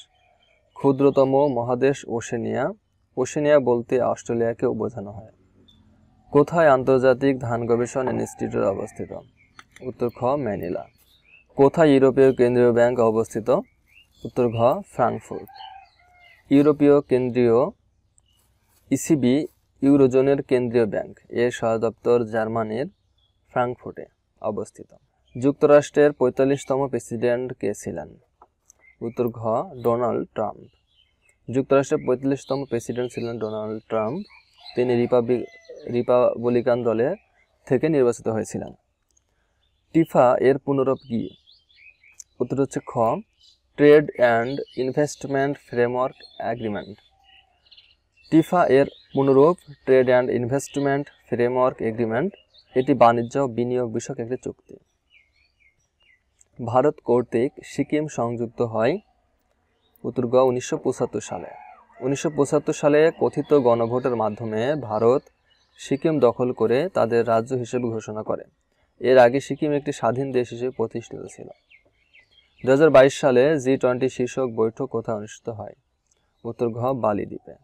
S1: ক্ষুদ্রতম মহাদেশ ওশেনিয়া। ওশেনিয়া বলতে অস্ট্রেলিয়াকেও বোঝানো হয়। কোথায় আন্তর্জাতিক ধান গবেষণা ইনস্টিটিউট অবস্থিত? উত্তর খ, ম্যানিলা। কোথায় ইউরোপীয় কেন্দ্রীয় ব্যাংক অবস্থিত? উত্তর ঘ, ফ্রাঙ্কফুর্ট। ইউরোপীয় কেন্দ্রীয় ইসিবি ইউরোজোনের কেন্দ্রীয় ব্যাংক, এর সদর দপ্তর জার্মানির ফ্রাঙ্কফুর্টে অবস্থিত। যুক্তরাষ্ট্রের 45তম প্রেসিডেন্ট কে ছিলেন? উত্তর ঘ, ডোনাল্ড ট্রাম্প। যুক্তরাষ্ট্রের 45তম প্রেসিডেন্ট ছিলেন ডোনাল্ড ট্রাম্প। তিনি রিপাবলিকান দলের থেকে নির্বাচিত হয়েছিলেন। টিফা এর পুনরূপ কি? উত্তর হচ্ছে খ, trade and investment framework agreement. TIFA এর পুনরূপ trade and investment framework agreement. এটি বাণিজ্য ও বিনিয়োগ বিষয়ক একটি চুক্তি। ভারত কর্তৃক সিকিম সংযুক্ত হয়? উত্তর গ, 1975 সালে। 1975 সালে কথিত গণভোটের মাধ্যমে ভারত সিকিম দখল করে তাদের রাজ্য হিসেবে ঘোষণা করে। এর আগে সিকিম একটি স্বাধীন দেশ হিসেবে প্রতিষ্ঠিত ছিল। 2022 সালে G20 শীর্ষক বৈঠক কোথায় অনুষ্ঠিত হয়? উত্তর ঘ বালি দ্বীপে।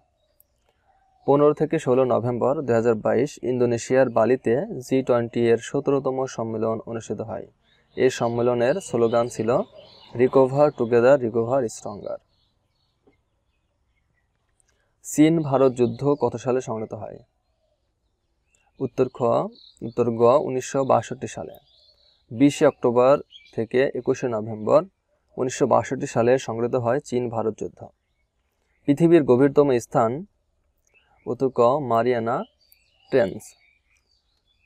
S1: 15 থেকে 16 নভেম্বর 2022 ইন্দোনেশিয়ার বালিতে G20 এর 17তম সম্মেলন অনুষ্ঠিত হয়। এই সম্মেলনের স্লোগান ছিল রিকভার টুগেদার, রিকভার স্ট্রঙ্গার। চীন ভারত যুদ্ধ কত সালে সংঘটিত হয়? উত্তর গ 1962 সালে। 20 অক্টোবর থেকে 21 নভেম্বর 1962 সালে সংঘটিত হয় চীন ভারত যুদ্ধ। পৃথিবীর গভীরতম স্থান? উত্তর ক মারিয়ানা ট্রেঞ্চ।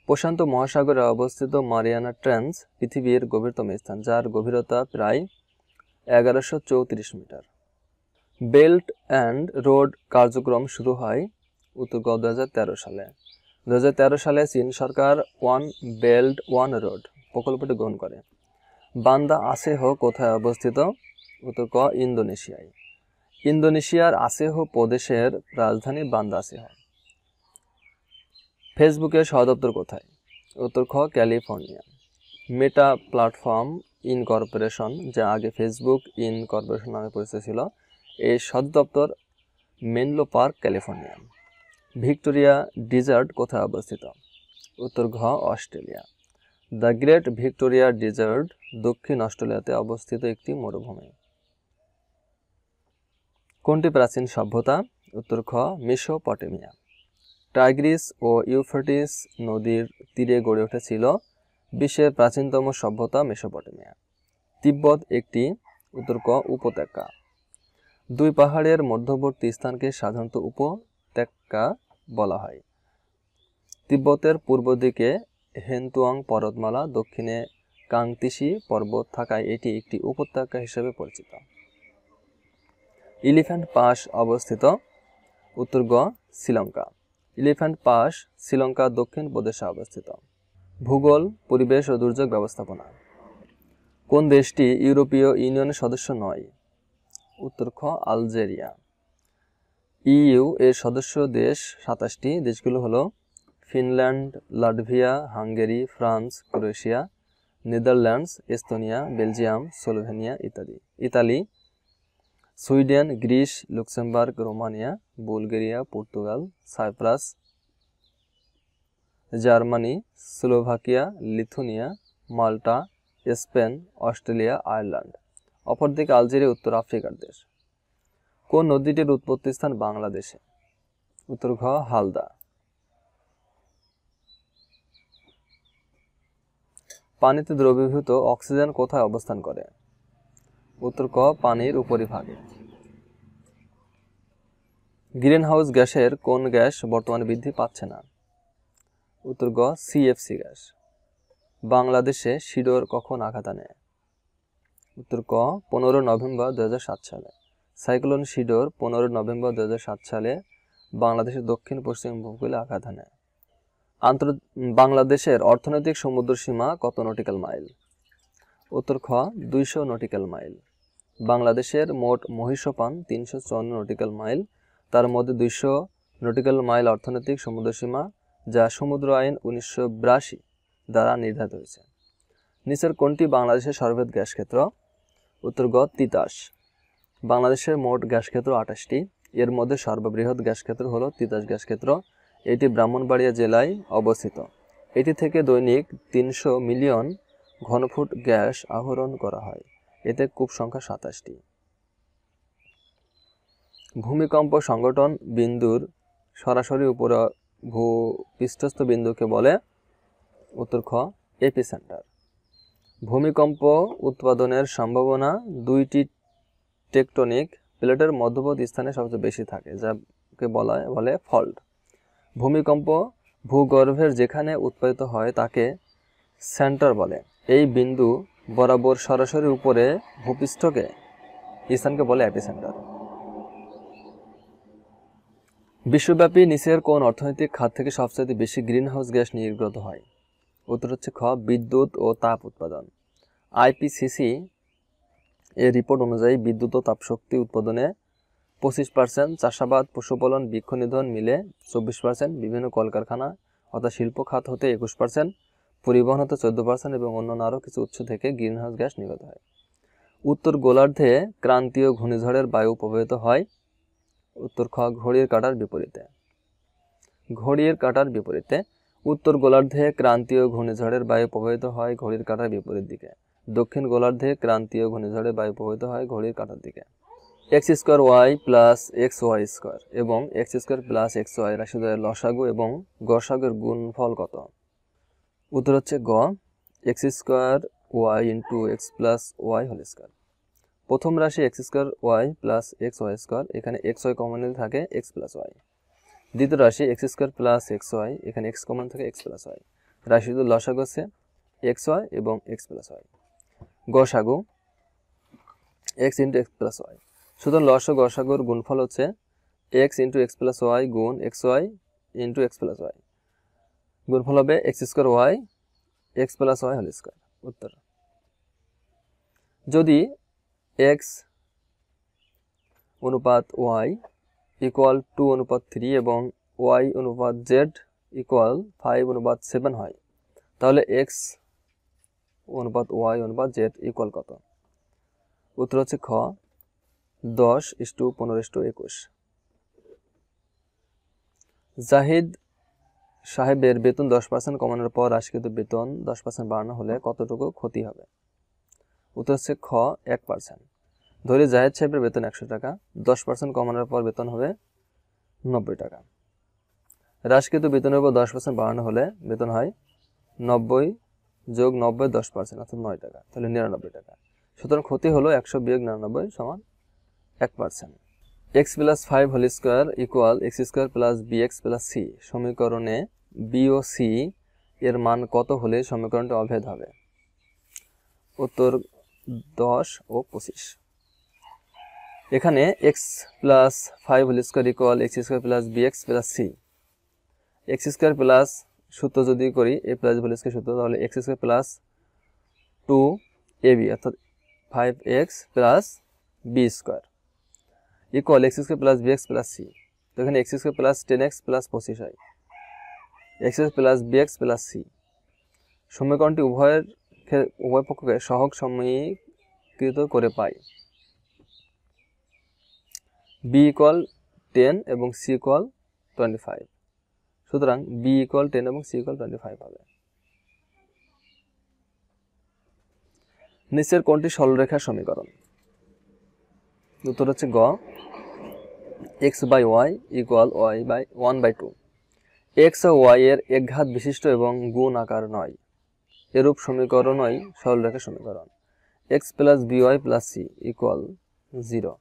S1: প্রশান্ত মহাসাগরে অবস্থিত মারিয়ানা ট্রেঞ্চ পৃথিবীর গভীরতম স্থান, যার গভীরতা প্রায় 1134 মিটার। বেল্ট অ্যান্ড রোড কার্যক্রম শুরু হয়? উত্তর গ 2013 সালে। 2013 সালে চীন সরকার ওয়ান বেল্ট ওয়ান রোড প্রকল্পটি গ্রহণ করে। বান্দা আচেহ কোথায় অবস্থিত? উত্তর ক ইন্দোনেশিয়ায়। ইন্দোনেশিয়ার আচেহ প্রদেশের রাজধানী বান্দা আচেহ। ফেসবুকের সদর দপ্তর কোথায়? উত্তর খ ক্যালিফোর্নিয়া। মেটা প্ল্যাটফর্ম ইনকর্পোরেশন, যা আগে ফেসবুক ইনকর্পোরেশন নামে পরিচিত ছিল, এর সদর দপ্তর Menlo Park, California. Victoria Desert কোথায় অবস্থিত? উত্তর ঘ Australia. The Great Victoria Desert দক্ষিণ অস্ট্রেলিয়াতে অবস্থিত একটি মরুভূমি। কোনটি প্রাচীন সভ্যতা? উত্তর খ মেসোপটেমিয়া। টাইগ্রিস ও ইউফ্রেটিস নদীর তীরে গড়ে উঠেছিল বিশ্বের প্রাচীনতম সভ্যতা মেসোপটেমিয়া। তিব্বত একটি? উত্তর ক উপত্যকা। দুই পাহাড়ের মধ্যবর্তী স্থানকে সাধারণত উপত্যকা বলা হয়। তিব্বতের পূর্ব দিকে হেনতুয়াং পর্বতমালা, দক্ষিণে কাংতিসি পর্বত থাকায় এটি একটি উপত্যকা হিসেবে পরিচিত। এলিফ্যান্ট পাস অবস্থিত? উত্তর গ শ্রীলঙ্কা। এলিফ্যান্ট পাস শ্রীলঙ্কা দক্ষিণ প্রদেশে অবস্থিত। ভূগোল, পরিবেশ ও দুর্যোগ ব্যবস্থাপনা। কোন দেশটি ইউরোপীয় ইউনিয়নের সদস্য নয়? উত্তর খ আলজেরিয়া। ইইউ এর সদস্য দেশ 27টি। দেশগুলো হলো Finland, Latvia, Hungary, France, Croatia, Netherlands, Estonia, Belgium, Slovenia ইত্যাদি। Italy, Sweden, Greece, Luxembourg, Romania, Bulgaria, Portugal, Cyprus, Germany, Slovakia, Lithuania, Malta, Spain, Australia, Ireland. অপরদিকে আলজেরিয়া উত্তর আফ্রিকার দেশ। কোন নদীটির উৎপত্তি স্থান বাংলাদেশে? উত্তর ঘ হালদা। পানিতে দ্রবীভূত অক্সিজেন কোথায় অবস্থান করে? উত্তর ক পানির উপরিভাগে। গ্রিনহাউস গ্যাসের কোন গ্যাস বর্তমানে বৃদ্ধি পাচ্ছে না? উত্তর গ সিএফসি গ্যাস। বাংলাদেশে শিডোর কখন আঘাত আনে? উত্তর ক 15 নভেম্বর 2007 সালে। সাইক্লোন শিডোর 15 নভেম্বর 2007 সালে বাংলাদেশের দক্ষিণ পশ্চিম উপকূলে আঘাত আনে। বাংলাদেশের অর্থনৈতিক সমুদ্র সীমা কত নটিক্যাল মাইল? উত্তর খ 200 নটিক্যাল মাইল। বাংলাদেশের মোট মহীসোপান 354 নটিক্যাল মাইল, তার মধ্যে 200 নটিক্যাল মাইল অর্থনৈতিক সমুদ্র সীমা, যা সমুদ্র আইন 1982 দ্বারা নির্ধারিত হয়েছে। নিচের কোনটি বাংলাদেশের সর্ববৃহৎ গ্যাস ক্ষেত্র? উত্তর গ তিতাস। বাংলাদেশের মোট গ্যাস ক্ষেত্র 28টি। এর মধ্যে সর্ববৃহৎ গ্যাস ক্ষেত্র হলো তিতাস গ্যাস ক্ষেত্র। এটি ব্রাহ্মণবাড়িয়া জেলায় অবস্থিত। এটি থেকে দৈনিক 300 মিলিয়ন ঘনফুট গ্যাস আহরণ করা হয়। এতে কূপ সংখ্যা 27টি। ভূমিকম্প সংঘটন বিন্দুর সরাসরি উপরে ভূপৃষ্ঠস্থ বিন্দুকে বলে? উত্তর খ এপিসেন্টার। ভূমিকম্প উৎপাদনের সম্ভাবনা দুইটি টেকটনিক প্লেটের মধ্যবর্তী স্থানে সবচেয়ে বেশি থাকে, যাকে বলে ফল্ট। ভূমিকম্প ভূগর্ভের যেখানে উৎপাদিত হয় তাকে সেন্টার বলে। এই বিন্দু বরাবর সরাসরি উপরে ভূপৃষ্ঠকে স্থানকে বলে এপিসেন্টার। বিশ্বব্যাপী নিচের কোন অর্থনৈতিক খাত থেকে সবচেয়ে বেশি গ্রিনহাউস গ্যাস নির্গত হয়? উত্তর হচ্ছে খ বিদ্যুৎ ও তাপ উৎপাদন। আইপিসিসি এর রিপোর্ট অনুযায়ী বিদ্যুৎ ও তাপশক্তি উৎপাদনে 25%, চাষাবাদ, পশুপালন, বৃক্ষনিধন মিলে 24%, বিভিন্ন কলকারখানা অর্থাৎ শিল্প খাত হতে 21%, পরিবহন হতে 14% এবং অন্যান্য আরও কিছু উৎস থেকে গ্রিনহাউস গ্যাস নির্গত হয়। উত্তর গোলার্ধে ক্রান্তীয় ঘূর্ণিঝড়ের বায়ু প্রবাহিত হয়। উত্তর খ ঘড়ির কাঁটার বিপরীতে। ঘড়ির কাঁটার বিপরীতে। উত্তর গোলার্ধে ক্রান্তীয় ঘূর্ণিঝড়ের বায়ু প্রবাহিত হয় ঘড়ির কাঁটার বিপরীত দিকে। দক্ষিণ গোলার্ধে ক্রান্তীয় ঘূর্ণিঝড়ের বায়ু প্রবাহিত হয় ঘড়ির কাঁটার দিকে। X square y plus x y square এবং x square plus x y রাশিদ্বয়ের লসাগু এবং গসাগুর গুণফল কত? উত্তর হচ্ছে গ x square y into x plus y whole square. প্রথম রাশি x square y plus x y square, এখানে এক্স ওয়াই কমন নিলে থাকে এক্স প্লাস ওয়াই। দ্বিতীয় রাশি x square plus x y, এখানে এক্স কমন থাকে এক্স প্লাস ওয়াই। রাশির লসাগু হচ্ছে এক্স ওয়াই এবং এক্স প্লাস ওয়াই। গসাগু x into x plus y. সুতরাং লসাগু গসাগুর গুণফল হচ্ছে x into x plus y গুণ x y into x plus y. গুণফল হবে x square y x plus y whole square. উত্তর, যদি এক্স অনুপাত ওয়াই ইকুয়াল 2 অনুপাত 3 এবং ওয়াই অনুপাত জেড ইকুয়াল 5 অনুপাত 7 হয়, তাহলে এক্স অনুপাত ওয়াই অনুপাত জেড ইকুয়াল কত? উত্তর হচ্ছে খ 10:15:21। জাহিদ সাহেবের বেতন 10% কমানোর পর রাশিকৃত বেতন 10% বাড়ানো হলে কতটুকু ক্ষতি হবে? উত্তর হচ্ছে খ 1%। ধরি জাহিদ সাহেবের বেতন 100 টাকা, 10% কমানোর পর বেতন হবে 90 টাকা। রাশিকৃত বেতনের উপর 10% বাড়ানো হলে বেতন হয় 90 যোগ 90 10% অর্থাৎ 9 টাকা, তাহলে 99 টাকা। সুতরাং ক্ষতি হলো 100 বিয়োগ 99 সমান 1%। X plus 5 whole square equal x square plus b x plus c সমীকরণে বি ও সি এর মান কত হলে সমীকরণটি অভেদ হবে? উত্তর 10 ও 25। এখানে x plus 5 whole square equal x square plus b x plus c. X square plus সূত্র যদি করি এ প্লাস হোল স্কোয়ার সূত্র, তাহলে এক্স স্কোয়ার প্লাস 2ab অর্থাৎ 5x plus b square equal x square plus b x plus c. তো এখানে x square plus 10x plus 25 হয়, x square plus b x plus c. সমীকরণটি উভয় পক্ষকে সহগ সমীকৃত করে পাই। বি ইকুয়াল 10 এবং সি ইকুয়াল 25। সুতরাং বি ইকুয়াল 10 এবং সি ইকুয়াল 25 হবে। নিচের কোনটি সরলরেখার সমীকরণ? উত্তর হচ্ছে গ x by y equal y by 1/2। X ও ওয়াই এর একঘাত বিশিষ্ট এবং গুণ আকার নয়, এরূপ সমীকরণই সরলরেখার সমীকরণ। X plus b y plus c equal 0।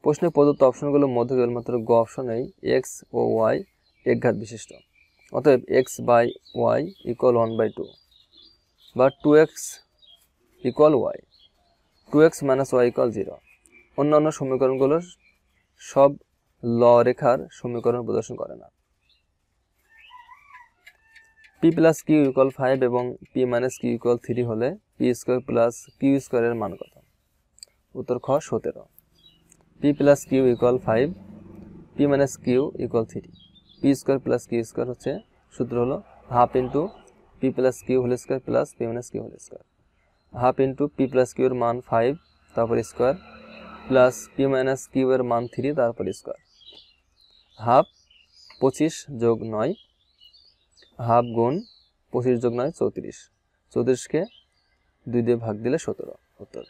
S1: প্রশ্নে প্রদত্ত অপশনগুলোর মধ্যে কেবলমাত্র গ অপশনেই এক্স ও ওয়াই একঘাত বিশিষ্ট। অতএব এক্স বাই ওয়াই ইকুয়াল 1/2 বা 2x equal y, 2x minus y equal 0। অন্যান্য সমীকরণগুলো সব ল রেখার সমীকরণ প্রদর্শন করে না। পি প্লাস কিউ ইকুয়াল 5 এবং পি মাইনাস কিউ ইকুয়াল 3 হলে পি স্কোয়ার প্লাস কিউ স্কোয়ারের মান কত? উত্তর খ 17। P plus q equal 5, p minus q equal 3। P square plus q square হচ্ছে সূত্র হলো half into p plus q whole square plus p minus q whole square. Half into p plus q এর মান 5 তারপর square plus p minus q এর মান 3 তারপর square. Half 25 যোগ 9, হাফ গুণ 25 যোগ 9 34, 34কে 2 দিয়ে ভাগ দিলে 17 উত্তর।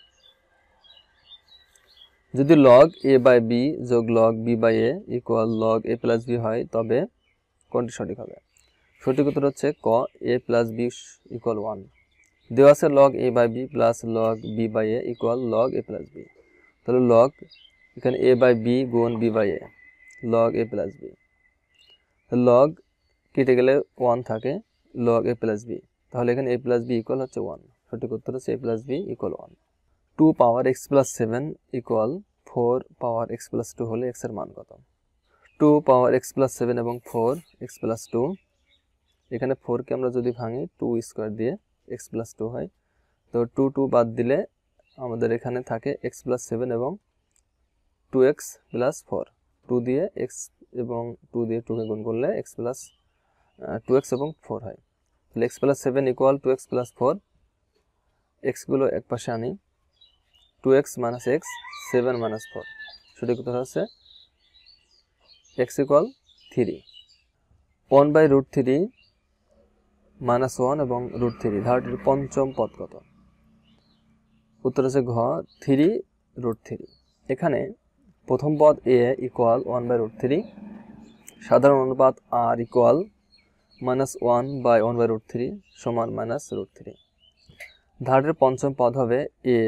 S1: যদি লগ এ বাই বি যোগ log b by a equal log a plus b হয় তবে কোনটি সঠিক হবে? সঠিক উত্তর হচ্ছে ক এ প্লাস বি ইকুয়াল 1। দেওয়া আছে log a by b plus log b by a equal log a plus b, তাহলে লগ এখানে এ বাই বি গুণ b by a log a plus b, log কেটে গেলে 1 থাকে লগ এ প্লাস বি, তাহলে এখানে এ প্লাস বি ইকুয়াল হচ্ছে 1। সঠিক উত্তর হচ্ছে এ plus B equal 1। 2 power x plus 7 equal 4 power x plus 2 হলে এক্স এর মান কত? 2 পাওয়ার এক্স প্লাস 7 এবং 4 এক্স প্লাস 2, এখানে 4কে আমরা যদি ভাঙি 2 স্কোয়ার দিয়ে এক্স প্লাস 2 হয়, তো 2 বাদ দিলে আমাদের এখানে থাকে এক্স প্লাস 7 এবং 2x প্লাস 4। 2 দিয়ে x এবং 2 দিয়ে 2 কে গুণ করলে x প্লাস 2x এবং 4 হয়। তাহলে x plus 7 equal 2x plus 4, x গুলো এক পাশে আনি, 2x মাইনাস x, 7 মাইনাস 4, সঠিক উত্তর হচ্ছে x ইকুয়াল 3। 1/√3 মাইনাস 1 এবং √3 ধারাটির পঞ্চম পদ কত? উত্তর হচ্ছে ঘ 3√3। এখানে প্রথম পদ a ইকুয়াল 1/√3, সাধারণ অনুপাত r ইকুয়াল -1/1/√3 সমান -√3। ধারাটির পঞ্চম পদ হবে a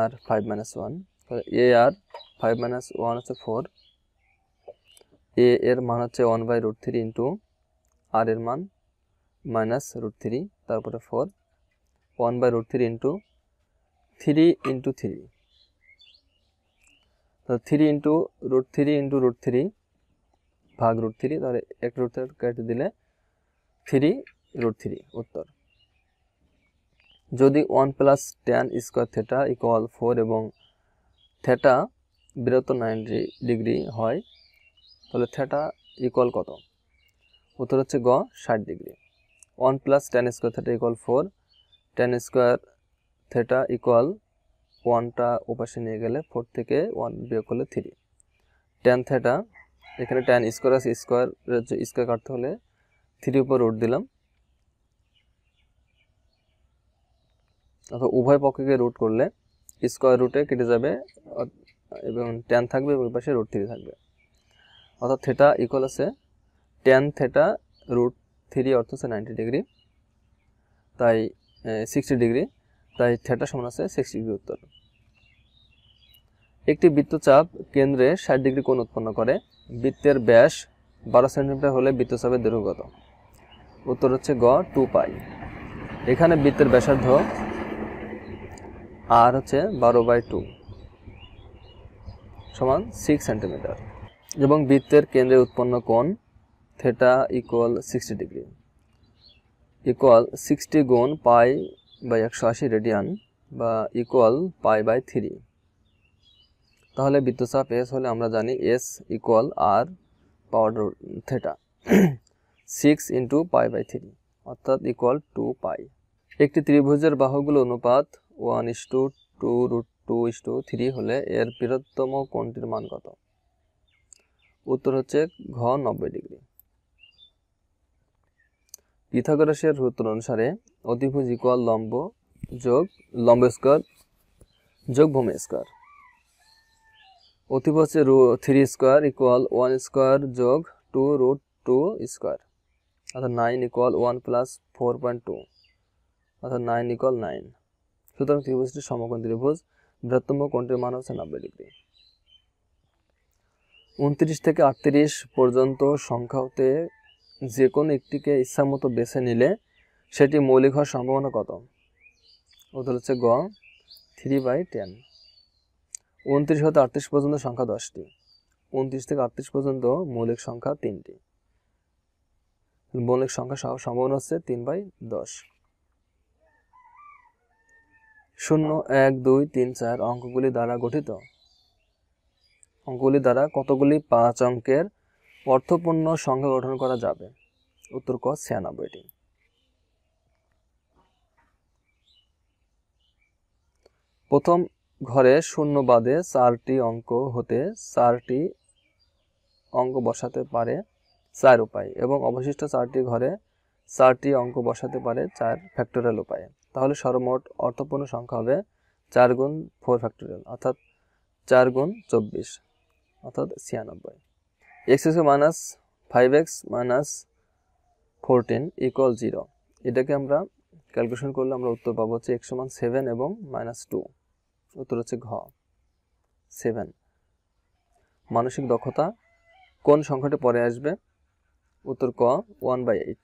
S1: r 5-1, তাহলে a r 5-1 হচ্ছে 4, a এর মান হচ্ছে 1/√3 ইন্টু r এর মান -√3, তারপরে 4, 1/√3 ইন্টু 3 ইন্টু 3, তো 3 ইন্টু √3 ইন্টু √3 ভাগ √3, তাহলে এক √3 কেটে দিলে 3√3 উত্তর। যদি 1 plus tan square theta equal 4 এবং থিটা বৃহত্তর 90 ডিগ্রি হয়, তাহলে থিটা ইকুয়াল কত? উত্তর হচ্ছে গ 60 degree. 1 plus tan square theta equal 4, tan square theta equal 1টা ওপাশে নিয়ে গেলে 4 থেকে 1 বিয়োগ করলে 3, tan থিটা এখানে tan স্কোয়ার আছে, স্কোয়ার কাটতে হলে 3 উপর রুট দিলাম, অথবা উভয় পক্ষকে রুট করলে স্কোয়ার রুটে কেটে যাবে এবং tan থাকবে এবং ওই পাশে √3 থাকবে, অর্থাৎ থিটা ইকুয়াল আছে tan থিটা √3 অর্থ হচ্ছে 90 ডিগ্রি, তাই 60 ডিগ্রি, তাই থিটা সমান আছে 60 ডিগ্রি উত্তর। একটি বৃত্তচাপ কেন্দ্রে 60 ডিগ্রি কোণ উৎপন্ন করে, বৃত্তের ব্যাস 12 সেন্টিমিটার হলে বৃত্তচাপের দৈর্ঘ্য কত? উত্তর হচ্ছে গ 2π। এখানে বৃত্তের ব্যাসার্ধ আর হচ্ছে 12/2 সমান 6 সেন্টিমিটার এবং বৃত্তের কেন্দ্রে উৎপন্ন কোণ থিটা ইকুয়াল 60 ডিগ্রি ইকুয়াল 60 গুণ π/180 রেডিয়ান বা ইকুয়াল π/3। তাহলে বৃত্তচাপ S হলে আমরা জানি S ইকুয়াল r পাওয়ার থিটা 6 ইন্টু π/3 অর্থাৎ ইকুয়াল 2π। একটি ত্রিভুজের বাহুগুলো অনুপাত 1:2√2:3 হলে এর বৃহত্তম কোণটির মান কত? উত্তর হচ্ছে ঘ 90 ডিগ্রি। পিথাগোরাসের সূত্র অনুসারে অতিভুজ ইকুয়াল লম্ব যোগ লম্ব স্কয়ার যোগ ভূমি স্কয়ার। অতিভুজ হচ্ছে 3 স্কয়ার ইকুয়াল 1 স্কয়ার যোগ 2√2 স্কয়ার, অর্থাৎ 9 ইকুয়াল 1 প্লাস 4.2, অর্থাৎ 9 ইকুয়াল 9। সুতরাং ত্রিভুজটি সমকোণ ত্রিভুজ, বৃহত্তম কোণটির মান হচ্ছে 90 ডিগ্রি। 29 থেকে 38 পর্যন্ত সংখ্যা হতে যে কোনো একটিকে ইচ্ছামতো বেছে নিলে সেটি মৌলিক হওয়ার সম্ভাবনা কত? উত্তর হচ্ছে গ 3/10। 29 হতে 38 পর্যন্ত সংখ্যা 10টি, 29 থেকে 38 পর্যন্ত মৌলিক সংখ্যা 3টি, মৌলিক সংখ্যা সম্ভাবনা হচ্ছে 3/10। 0, 1, 2, 3, 4 অঙ্কগুলি দ্বারা গঠিত অঙ্কগুলি দ্বারা কতগুলি 5 অঙ্কের অর্থপূর্ণ সংখ্যা গঠন করা যাবে? উত্তর ক 96টি। প্রথম ঘরে শূন্য বাদে 4টি অঙ্ক হতে 4টি অঙ্ক বসাতে পারে 4 উপায় এবং অবশিষ্ট 4টি ঘরে 4টি অঙ্ক বসাতে পারে 4 ফ্যাক্টোরিয়াল উপায়ে। তাহলে সর্বমোট অর্থপূর্ণ সংখ্যা হবে 4 গুণ 4 ফ্যাক্টোরিয়াল অর্থাৎ 4 গুণ 24 অর্থাৎ 96। x² minus 5x minus 14 equal 0, এটাকে আমরা ক্যালকুলেশন করলে আমরা উত্তর পাবো হচ্ছে x সমান 7 এবং -2, উত্তর হচ্ছে ঘ 7। মানসিক দক্ষতা কোন সংখ্যাটি পরে আসবে? উত্তর ক 1/8।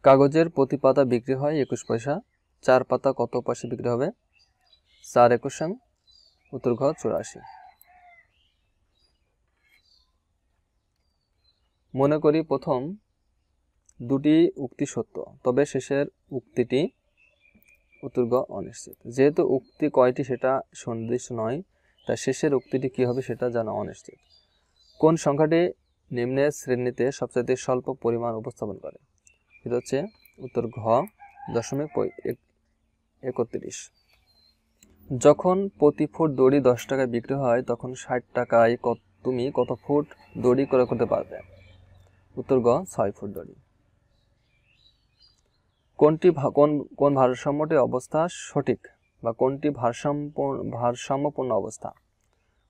S1: কাগজের প্রতি পাতা বিক্রি হয় 21 পয়সা, 4 পাতা কত পয়সা বিক্রি হবে? 4 21, উত্তর ঘ 84। মনে করি প্রথম দুটি উক্তি সত্য, তবে শেষের উক্তিটি উত্তর গ অনিশ্চিত। যেহেতু উক্তি কয়টি সেটা সুনির্দিষ্ট নয়, তাই শেষের উক্তিটি কী হবে সেটা জানা অনিশ্চিত। কোন সংখ্যাটি নিম্নের শ্রেণীতে সবচেয়ে স্বল্প পরিমাণ উপস্থাপন করে? এটা হচ্ছে উত্তর ঘ 0.31। যখন প্রতি ফুট দড়ি 10 টাকায় বিক্রি হয় তখন 60 টাকায় তুমি কত ফুট দড়ি ক্রয় করতে পারবে? উত্তর গ 6 ফুট দড়ি। কোন ভারসাম্যটি অবস্থা সঠিক বা কোনটি ভারসাম্যপূর্ণ অবস্থা?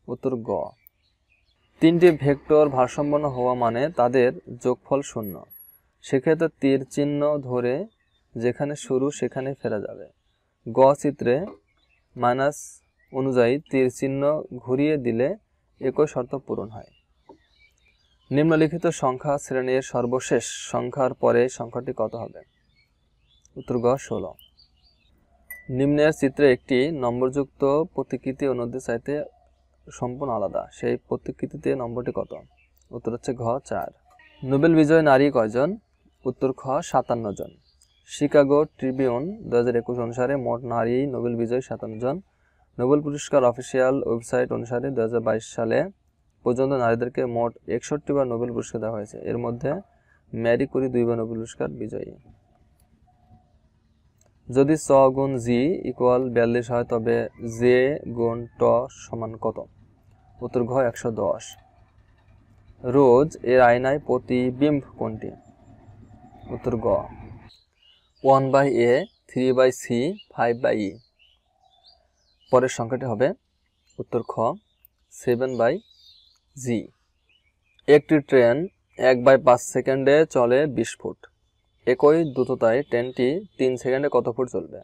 S1: উত্তর গ। 3টি ভেক্টর ভারসাম্যপূর্ণ হওয়া মানে তাদের যোগফল 0। সেক্ষেত্রে তীর চিহ্ন ধরে যেখানে শুরু সেখানে ফেরা যাবে। গ চিত্রে মাইনাস অনুযায়ী তীর চিহ্ন ঘুরিয়ে দিলে একই শর্ত পূরণ হয়। নিম্নলিখিত সংখ্যা শ্রেণীর সর্বশেষ সংখ্যার পরে সংখ্যাটি কত হবে? উত্তর গ 16। নিম্নের চিত্রে একটি নম্বরযুক্ত প্রতিকৃতি অন্যদের চাইতে সম্পূর্ণ আলাদা, সেই প্রতিকৃতিতে নম্বরটি কত? উত্তর হচ্ছে ঘ 4। নোবেল বিজয়ী নারী কয়জন? উত্তর খ 57 জন। শিকাগো ট্রিবিউন 2021 অনুসারে মোট নারী নোবেল বিজয়ী 57 জন। নোবেল পুরস্কার অফিসিয়াল ওয়েবসাইট অনুসারে 2022 সালে পর্যন্ত নারীদেরকে মোট 61 বার নোবেল পুরস্কার দেওয়া হয়েছে। এর মধ্যে ম্যারি কুরি 2 বার নোবেল পুরস্কার বিজয়ী। যদি চ গুণ জি ইকুয়াল 42 হয় তবে জে গুণ ট সমান কত? উত্তর ঘ 110। রোজ এর আয়নায় প্রতিবিম্ব কোনটি? উত্তর গ 1/a, 3/c, 5/e। পরের সংখ্যাটি হবে উত্তর খ 7/g। একটি ট্রেন 1/5 সেকেন্ডে চলে 20 ফুট। একই দ্রুততায় ট্রেনটি 3 সেকেন্ডে কত ফুট চলবে?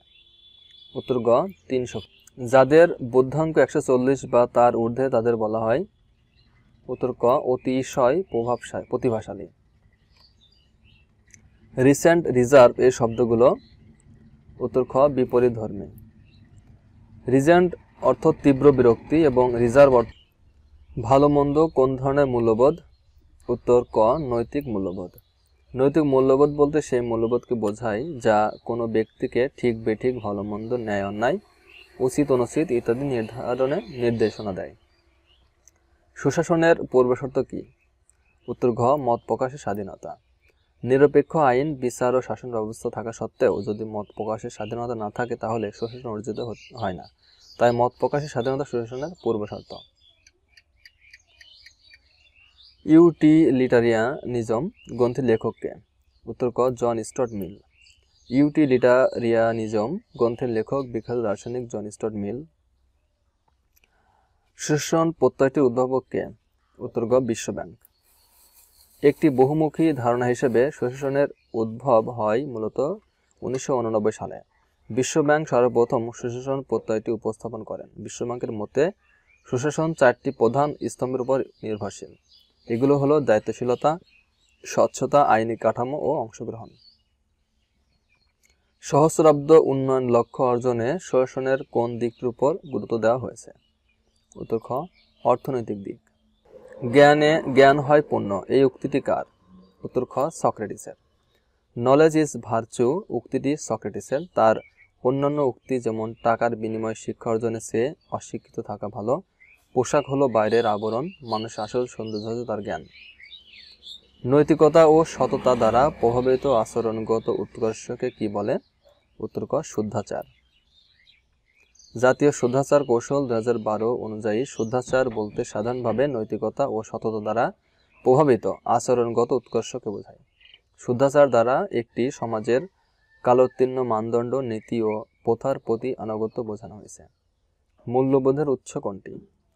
S1: উত্তর গ 300 ফুট। যাদের বুদ্ধাঙ্ক 140 বা তার ঊর্ধ্বে তাদের বলা হয়? উত্তর ক অতিশয় প্রতিভাশালী। রিসেন্ট রিজার্ভ এর শব্দগুলো? উত্তর খ বিপরীতধর্মী। রিজেন্ট অর্থ তীব্র বিরক্তি এবং রিজার্ভ অর্থ ভালো মন্দ কোন ধরনের মূল্যবোধ? উত্তর ক নৈতিক মূল্যবোধ। নৈতিক মূল্যবোধ বলতে সেই মূল্যবোধকে বোঝায় যা কোনো ব্যক্তিকে ঠিক বেঠিক, ভালো মন্দ, ন্যায় অন্যায়, উচিত অনুচিত ইত্যাদি নির্ধারণে নির্দেশনা দেয়। সুশাসনের পূর্বশর্ত কি? উত্তর ঘ মত প্রকাশের স্বাধীনতা। নিরপেক্ষ আইন, বিচার ও শাসন ব্যবস্থা থাকা সত্ত্বেও যদি মত প্রকাশের স্বাধীনতা না থাকে তাহলে সুশাসন অর্জিত হয় না। তাই মত প্রকাশের স্বাধীনতা সুশাসনের পূর্বশর্ত। ইউটিলিটারিয়ানিজম গ্রন্থের লেখককে? উত্তর ক জন স্টুয়ার্ট মিল। ইউটিলিটারিয়ানিজম গ্রন্থের লেখক বিখ্যাত দার্শনিক জন স্টুয়ার্ট মিল। সুশাসন প্রত্যয়টির উদ্ভাবক কে? উত্তর গ বিশ্ব ব্যাংক। একটি বহুমুখী ধারণা হিসেবে সুশাসনের উদ্ভব হয় মূলত 1989 সালে। বিশ্ব ব্যাংক সর্বপ্রথম সুশাসন প্রত্যয়টি উপস্থাপন করেন। বিশ্ব ব্যাংকের মতে সুশাসন 4টি প্রধান স্তম্ভের উপর নির্ভরশীল। এগুলো হলো দায়িত্বশীলতা, স্বচ্ছতা, আইনি কাঠামো ও অংশগ্রহণ। সহস্রাব্দ উন্নয়ন লক্ষ্য অর্জনে সুশাসনের কোন দিকটির উপর গুরুত্ব দেওয়া হয়েছে? উত্তর খ অর্থনৈতিক দিক। জ্ঞান হয় পূর্ণ, এই উক্তিটি কার? উত্তর খ সক্রেটিসের। নলেজ ইজ ভার্চু উক্তিটি সক্রেটিসের। তার অন্যান্য উক্তি যেমন টাকার বিনিময়ে শিক্ষা অর্জনের চেয়ে অশিক্ষিত থাকা ভালো, পোশাক হলো বাইরের আবরণ, মানুষের আসল সৌন্দর্য হচ্ছে তার জ্ঞান। নৈতিকতা ও সততা দ্বারা প্রভাবিত আচরণগত উৎকর্ষকে কি বলে? উত্তর ক শুদ্ধাচার। জাতীয় শুদ্ধাচার কৌশল 2012 অনুযায়ী শুদ্ধাচার বলতে সাধারণভাবে নৈতিকতা ও সততা দ্বারা প্রভাবিত আচরণগত উৎকর্ষকে বোঝায়। শুদ্ধাচার দ্বারা একটি সমাজের কালোত্তীর্ণ মানদণ্ড, নীতি ও প্রথার প্রতি আনুগত্য বোঝানো হয়েছে। মূল্যবোধের উৎস কোনটি?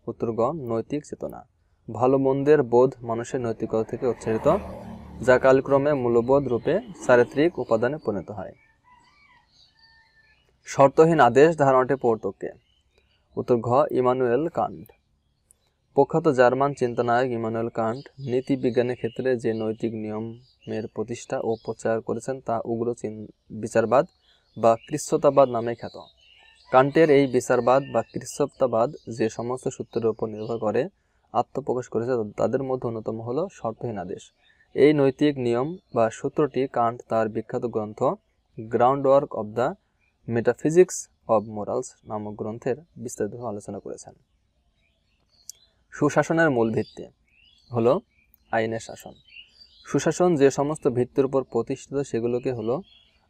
S1: উত্তর গ নৈতিক চেতনা। ভালো মন্দের বোধ মানুষের নৈতিকতা থেকে উচ্চারিত, যা কালক্রমে মূল্যবোধ রূপে চারিত্রিক উপাদানে পরিণত হয়। শর্তহীন আদেশ ধারণাটির প্রবর্তক কে? উত্তর ঘ ইমানুয়েল কান্ট। প্রখ্যাত জার্মান চিন্তানায়ক ইমানুয়েল কান্ট নীতি বিজ্ঞানের ক্ষেত্রে যে নৈতিক নিয়মের প্রতিষ্ঠা ও প্রচার করেছেন তা উগ্র বিচারবাদ বা কৃচ্ছ্রতাবাদ নামে খ্যাত। কান্টের এই বিচারবাদ বা কৃচ্ছ্রতাবাদ যে সমস্ত সূত্রের উপর নির্ভর করে আত্মপ্রকাশ করেছে তাদের মধ্যে অন্যতম হল শর্তহীন আদেশ। এই নৈতিক নিয়ম বা সূত্রটি কান্ট তার বিখ্যাত গ্রন্থ groundwork of the metaphysics of morals নামক গ্রন্থের বিস্তারিতভাবে আলোচনা করেছেন। সুশাসনের মূল ভিত্তি হলো আইনের শাসন। সুশাসন যে সমস্ত ভিত্তির উপর প্রতিষ্ঠিত সেগুলোকে হলো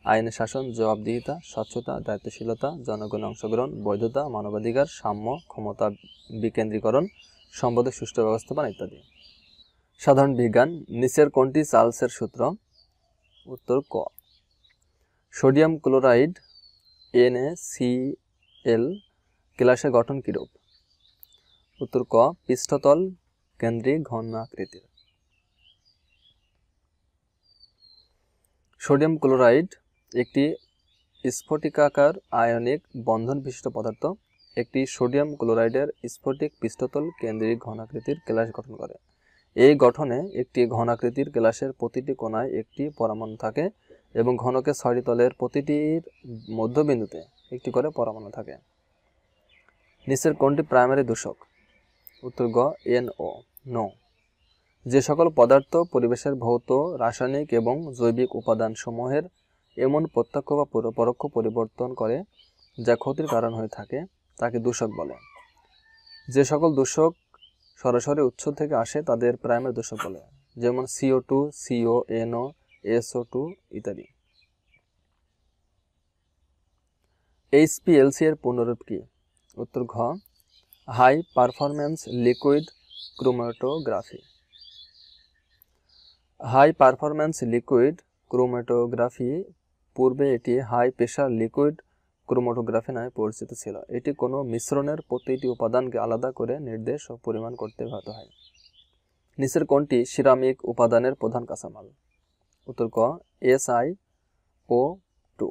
S1: আইনের শাসন, জবাবদিহিতা, স্বচ্ছতা, দায়িত্বশীলতা, জনগণের অংশগ্রহণ, বৈধতা, মানবাধিকার, সাম্য, ক্ষমতা বিকেন্দ্রীকরণ, সম্পদের সুষ্ঠু ব্যবস্থাপনা ইত্যাদি। সাধারণ বিজ্ঞান, নিচের কোনটি চার্লসের সূত্র? উত্তর ক। সোডিয়াম ক্লোরাইড NaCl গ্লাসের গঠন কিরূপ? উত্তর ক, পৃষ্ঠতল কেন্দ্রিক ঘন আকৃতির। সোডিয়াম ক্লোরাইড একটি স্ফটিকাকার আয়নিক বন্ধন বিশিষ্ট পদার্থ। একটি সোডিয়াম ক্লোরাইডের স্ফটিক পৃষ্ঠতল কেন্দ্রিক ঘনাকৃতির গ্লাস গঠন করে। এই গঠনে একটি ঘনাকৃতির গ্লাসের প্রতিটি কোণায় একটি পরমাণু থাকে এবং ঘনকের 6টি তলের প্রতিটির মধ্যবিন্দুতে একটি করে পরমাণু থাকে। নিচের কোনটি প্রাইমারি দূষক? উত্তর গ, NO, নো। যে সকল পদার্থ পরিবেশের ভৌত, রাসায়নিক এবং জৈবিক উপাদান সমূহের এমন প্রত্যক্ষ বা পরোক্ষ পরিবর্তন করে যা ক্ষতির কারণ হয়ে থাকে তাকে দূষক বলে। যে সকল দূষক সরাসরি উৎস থেকে আসে তাদের প্রাইমারি দূষক বলে, যেমন CO2, CO, NO, SO2 ইত্যাদি। HPLC এর পূর্ণরূপ কি? উত্তর ঘ, high performance liquid chromatography. High performance liquid chromatography পূর্বে এটি হাই প্রেশার লিকুইড ক্রোমাটোগ্রাফি নামে পরিচিত ছিল। এটি কোনো মিশ্রণের প্রতিটি উপাদানকে আলাদা করে নির্দেশ ও পরিমাণ করতে ব্যবহৃত হয়। নিচের কোনটি সিরামিক উপাদানের প্রধান কাঁচামাল? উত্তর ক, SiO2।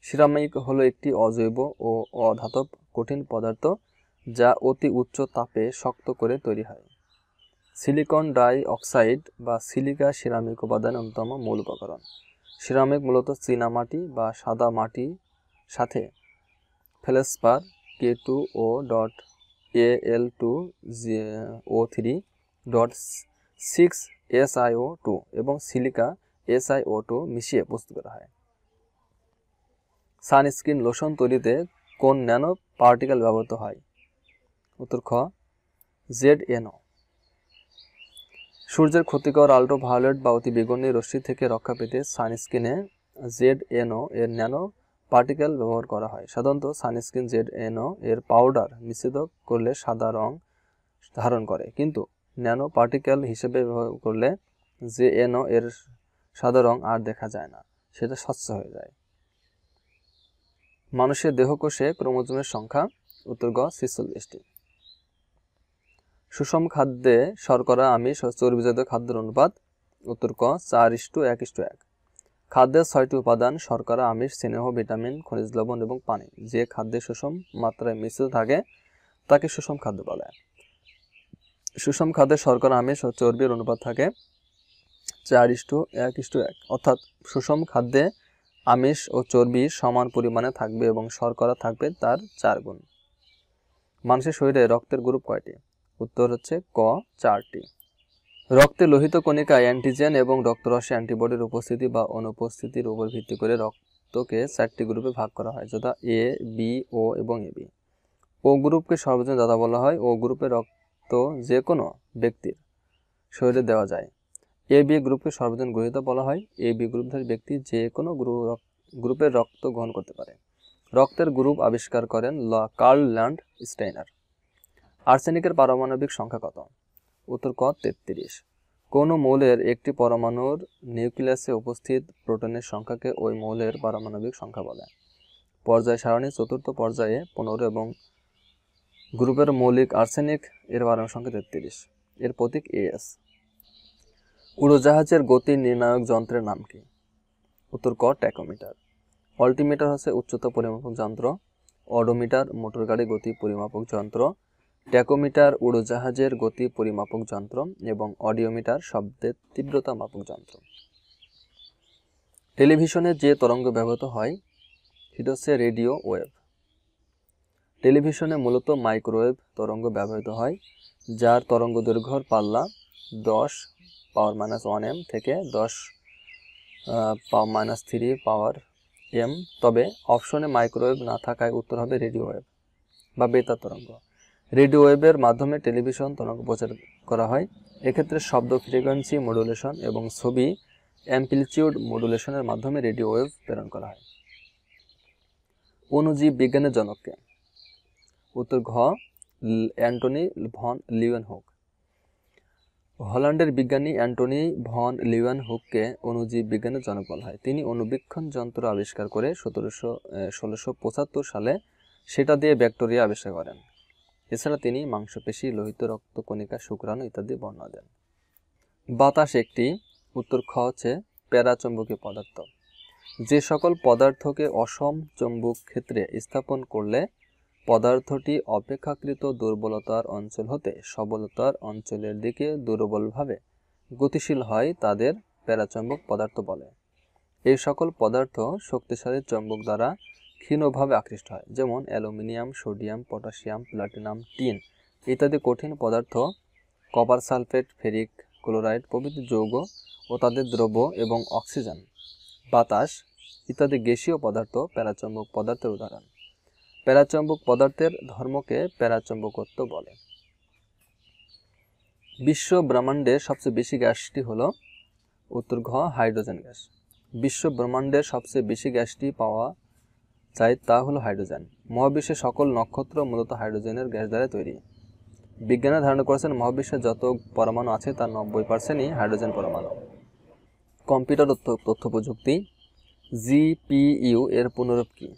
S1: সিরামিক হলো একটি অজৈব ও অধাতব কঠিন পদার্থ যা অতি উচ্চ তাপে শক্ত করে তৈরি হয়। সিলিকন ডাই অক্সাইড বা সিলিকা সিরামিক উপাদানের অন্যতম মূল উপকরণ। সিরামিক মূলত চীনামাটি বা সাদা মাটির সাথে ফেলসপার K2O.Al2O3.6SiO2 এবং সিলিকা SiO2 মিশিয়ে প্রস্তুত করা হয়। সানস্ক্রিন লোশন তৈরিতে কোন ন্যানো পার্টিকেল ব্যবহৃত হয়? উত্তর খ, ZNO। সূর্যের ক্ষতিকর আল্ট্রাভায়োলেট বা অতি বেগুনি রশ্মি থেকে রক্ষা পেতে সানস্ক্রিনে ZNO এর ন্যানো পার্টিকেল ব্যবহার করা হয়। সাধারণত সানস্ক্রিন ZNO এর পাউডার মিশ্রিত করলে সাদা রং ধারণ করে, কিন্তু ন্যানো পার্টিকেল হিসেবে ব্যবহার করলে ZNO এর সাদা রং আর দেখা যায় না, সেটা স্বচ্ছ হয়ে যায়। মানুষের দেহকোষে ক্রোমোজোমের সংখ্যা? উত্তর গ, 46টি। সুষম খাদ্যে শর্করা, আমিষ ও চর্বিজাতীয় খাদ্যের অনুপাত? উত্তর ক, 4:1:1। খাদ্যের 6টি উপাদান শর্করা, আমিষ, স্নেহ, ভিটামিন, খনিজ লবণ এবং পানি যে খাদ্যে সুষম মাত্রায় মিশ্রিত থাকে তাকে সুষম খাদ্য বলে। সুষম খাদ্যে শর্করা, আমিষ ও চর্বির অনুপাত থাকে 4:1:1, অর্থাৎ সুষম খাদ্যে আমিষ ও চর্বি সমান পরিমাণে থাকবে এবং শর্করা থাকবে তার 4 গুণ। মানুষের শরীরে রক্তের গ্রুপ কয়টি? উত্তর হচ্ছে ক, 4টি। রক্তে লোহিত কণিকায় অ্যান্টিজেন এবং রক্তরসে অ্যান্টিবডির উপস্থিতি বা অনুপস্থিতির উপর ভিত্তি করে রক্তকে 4টি গ্রুপে ভাগ করা হয়, যথা A, B, O এবং AB। ও গ্রুপকে সর্বজনীন দাতা বলা হয়। ও গ্রুপের রক্ত যে কোনো ব্যক্তির শরীরে দেওয়া যায়। AB গ্রুপকে সর্বজনীন গ্রহীত বলা হয়। AB গ্রুপধারী ব্যক্তি যে কোনো গ্রুপের রক্ত গ্রহণ করতে পারে। রক্তের গ্রুপ আবিষ্কার করেন কার্ল ল্যান্ডস্টাইনার। আর্সেনিকের পারমাণবিক সংখ্যা কত? উত্তর ক, 33। কোন মৌলের একটি পরমাণুর নিউক্লিয়াসে উপস্থিত প্রোটনের সংখ্যাকে ওই মৌলের পারমাণবিক সংখ্যা বলে। পর্যায় সারণী 4র্থ পর্যায়ে 15 এবং গ্রুপের মৌলিক আর্সেনিক এর পারমাণবিক সংখ্যা 33। এর প্রতীক AS। উড়োজাহাজের গতি নির্ণায়ক যন্ত্রের নাম কি? উত্তর ক, ট্যাকোমিটার। অল্টিমিটার হচ্ছে উচ্চতা পরিমাপক যন্ত্র। অডোমিটার মোটরগাড়ি গতি পরিমাপক যন্ত্র। ট্যাকোমিটার উড়োজাহাজের গতি পরিমাপক যন্ত্র এবং অডিওমিটার শব্দের তীব্রতা মাপক যন্ত্র। টেলিভিশনে যে তরঙ্গ ব্যবহৃত হয় সেটা হচ্ছে রেডিও ওয়েভ। টেলিভিশনে মূলত মাইক্রোওয়েভ তরঙ্গ ব্যবহৃত হয়, যার তরঙ্গ দৈর্ঘ্যের পাল্লা 10⁻⁻1 m থেকে 10⁻³ পাওয়ার m। তবে অপশনে মাইক্রোওয়েভ না থাকায় উত্তর হবে রেডিও ওয়েভ বা বেতার তরঙ্গ। রেডিও ওয়েভের মাধ্যমে টেলিভিশন তরঙ্গ প্রচার করা হয়। এক্ষেত্রে শব্দ ফ্রিকোয়েন্সি মডুলেশন এবং ছবি অ্যামপ্লিটিউড মডুলেশনের মাধ্যমে রেডিও ওয়েভ প্রেরণ করা হয়। অণুজীব বিজ্ঞানের জনককে? উত্তর ঘ অ্যান্টনি ভন লিউয়েনহুক। হল্যান্ডের বিজ্ঞানী অ্যান্টনি ভন লিউয়েনহুককে অণুজীব বিজ্ঞানের জনক বলা হয়। তিনি অণুবীক্ষণ যন্ত্র আবিষ্কার করে 1675 সালে সেটা দিয়ে ব্যাকটেরিয়া আবিষ্কার করেন। এছাড়া তিনি মাংসপেশি, লোহিত রক্তকণিকা, শুক্রাণু ইত্যাদি বর্ণনা দেন। বাতাস একটি, উত্তর খ হচ্ছে প্যারাচৌম্বকীয় পদার্থ। যে সকল পদার্থকে অসম চৌম্বক ক্ষেত্রে স্থাপন করলে পদার্থটি অপেক্ষাকৃত দুর্বলতার অঞ্চল হতে সবলতার অঞ্চলের দিকে দুর্বলভাবে গতিশীল হয় তাদের প্যারাচৌম্বক পদার্থ বলে। এই সকল পদার্থ শক্তিশালী চৌম্বক দ্বারা ক্ষীণভাবে আকৃষ্ট হয়, যেমন aluminium, sodium, potassium, platinum, tin ইত্যাদি কঠিন পদার্থ, কপার সালফেট, ফেরিক ক্লোরাইড প্রভৃতি যৌগ ও তাদের দ্রব্য এবং অক্সিজেন, বাতাস ইত্যাদি গ্যাসীয় পদার্থ প্যারাচৌম্বক পদার্থের উদাহরণ। প্যারাচৌম্বক পদার্থের ধর্মকে প্যারাচৌম্বকত্ব বলে। বিশ্ব ব্রহ্মাণ্ডের সবচেয়ে বেশি গ্যাসটি হল? উত্তর ঘ হাইড্রোজেন গ্যাস। বিশ্ব ব্রহ্মাণ্ডের সবচেয়ে বেশি গ্যাসটি পাওয়া যায় তা হলো হাইড্রোজেন। মহাবিশ্বের সকল নক্ষত্র মূলত হাইড্রোজেনের গ্যাস দ্বারা তৈরি। বিজ্ঞানীরা ধারণা করেছেন মহাবিশ্বে যত পরমাণু আছে তার 90%ই হাইড্রোজেন পরমাণু। কম্পিউটার ও তথ্য প্রযুক্তি জিপিইউ এর পুনরূপ কি?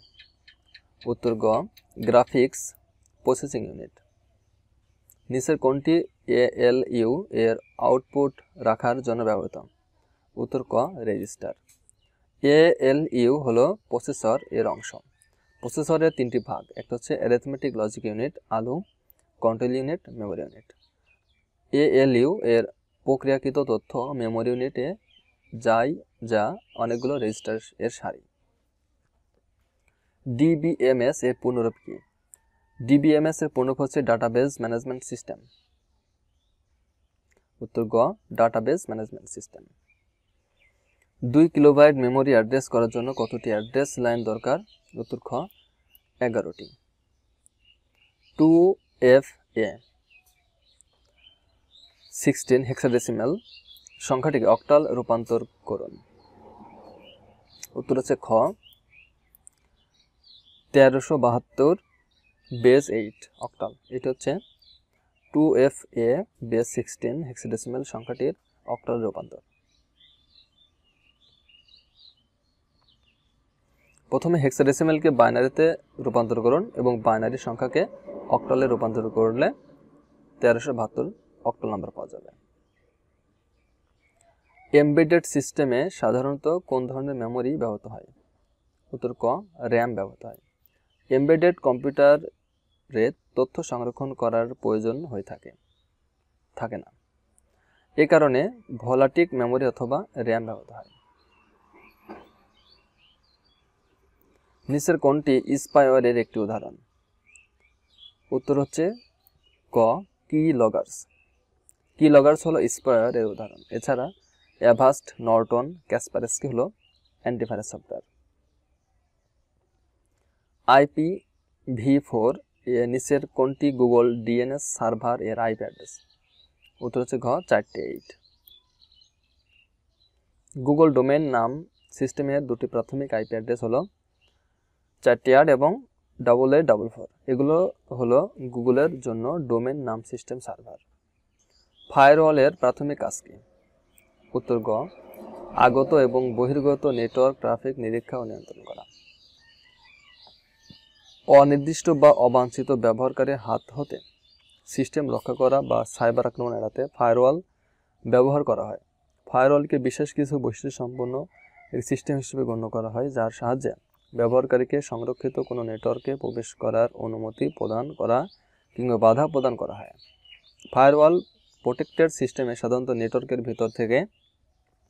S1: উত্তর গ গ্রাফিক্স প্রসেসিং ইউনিট। নিচের কোনটি এএলইউ এর আউটপুট রাখার জন্য ব্যবহৃত? উত্তর ক রেজিস্টার। এএলইউ হলো প্রসেসর এর অংশ। প্রসেসরের তিনটি ভাগ, একটা হচ্ছে অ্যারিথমেটিক লজিক ইউনিট, আলু, control unit, memory unit. ALU এর প্রক্রিয়াকৃত তথ্য মেমোরি ইউনিটে যায়, যা অনেকগুলো রেজিস্টার এর সারি। ডিবিএমএস এর পূর্ণরূপ কি? ডিবিএমএস এর পূর্ণরূপ হচ্ছে ডাটাবেজ ম্যানেজমেন্ট সিস্টেম। উত্তর গ database management system. 2 kilobyte memory address করার জন্য কতটি অ্যাড্রেস লাইন দরকার? উত্তর খ 11টি। 2FA 16 হেক্সাডেসিমাল সংখ্যাটিকে অক্টাল রূপান্তর করুন। উত্তর হচ্ছে খ 1372 বেস 8 অক্টাল। এটা হচ্ছে 2FA বেস 16 হেক্সাডেসিমাল সংখ্যাটির অক্টাল রূপান্তর। প্রথমে হেক্সাডেসিমালকে বাইনারিতে রূপান্তর করুন এবং বাইনারি সংখ্যাকে অক্টালে রূপান্তর করলে 1372 অক্টাল নাম্বার পাওয়া যাবে। এমবেডেড সিস্টেমে সাধারণত কোন ধরনের মেমোরি ব্যবহৃত হয়? উত্তর ক র্যাম ব্যবহৃত হয়। এমবেডেড কম্পিউটারে তথ্য সংরক্ষণ করার প্রয়োজন হয়ে থাকে না। এ কারণে ভোলাটিক মেমোরি অথবা র্যাম ব্যবহৃত হয়। নিচের কোনটি স্পাইওয়ারের একটি উদাহরণ? উত্তর হচ্ছে ক কি লগার্স। কি লগার্স হলো স্পাইওয়ার এর উদাহরণ। এছাড়া অ্যাভাস্ট, নর্টন, ক্যাসপারস্কি হলো অ্যান্টিভাইরাস সফটওয়্যার। IPv4 এর নিচের কোনটি গুগল ডিএনএস সার্ভার এর আইপি অ্যাড্রেস? উত্তর হচ্ছে ঘ 4-8। গুগল ডোমেন নাম সিস্টেমের দুটি প্রাথমিক আইপি অ্যাড্রেস হলো 4 এবং 8844। এগুলো হলো গুগলের জন্য ডোমেন নাম সিস্টেম সার্ভার। ফায়ারওয়ালের প্রাথমিক কাজ কি? উত্তর গ আগত এবং বহির্গত নেটওয়ার্ক ট্রাফিক নিরীক্ষা ও নিয়ন্ত্রণ করা। অনির্দিষ্ট বা অবাঞ্ছিত ব্যবহারকারীর হাত হতে সিস্টেম রক্ষা করা বা সাইবার আক্রমণ এড়াতে ফায়ারওয়াল ব্যবহার করা হয়। ফায়ারওয়ালকে বিশেষ কিছু বৈশিষ্ট্য সম্পন্ন একটি সিস্টেম হিসেবে গণ্য করা হয়, যার সাহায্যে ব্যবহারকারীকে সংরক্ষিত কোনো নেটওয়ার্কে প্রবেশ করার অনুমতি প্রদান করা কিংবা বাধা প্রদান করা হয়। ফায়ারওয়াল প্রোটেক্টেড সিস্টেমে সাধারণত নেটওয়ার্কের ভিতর থেকে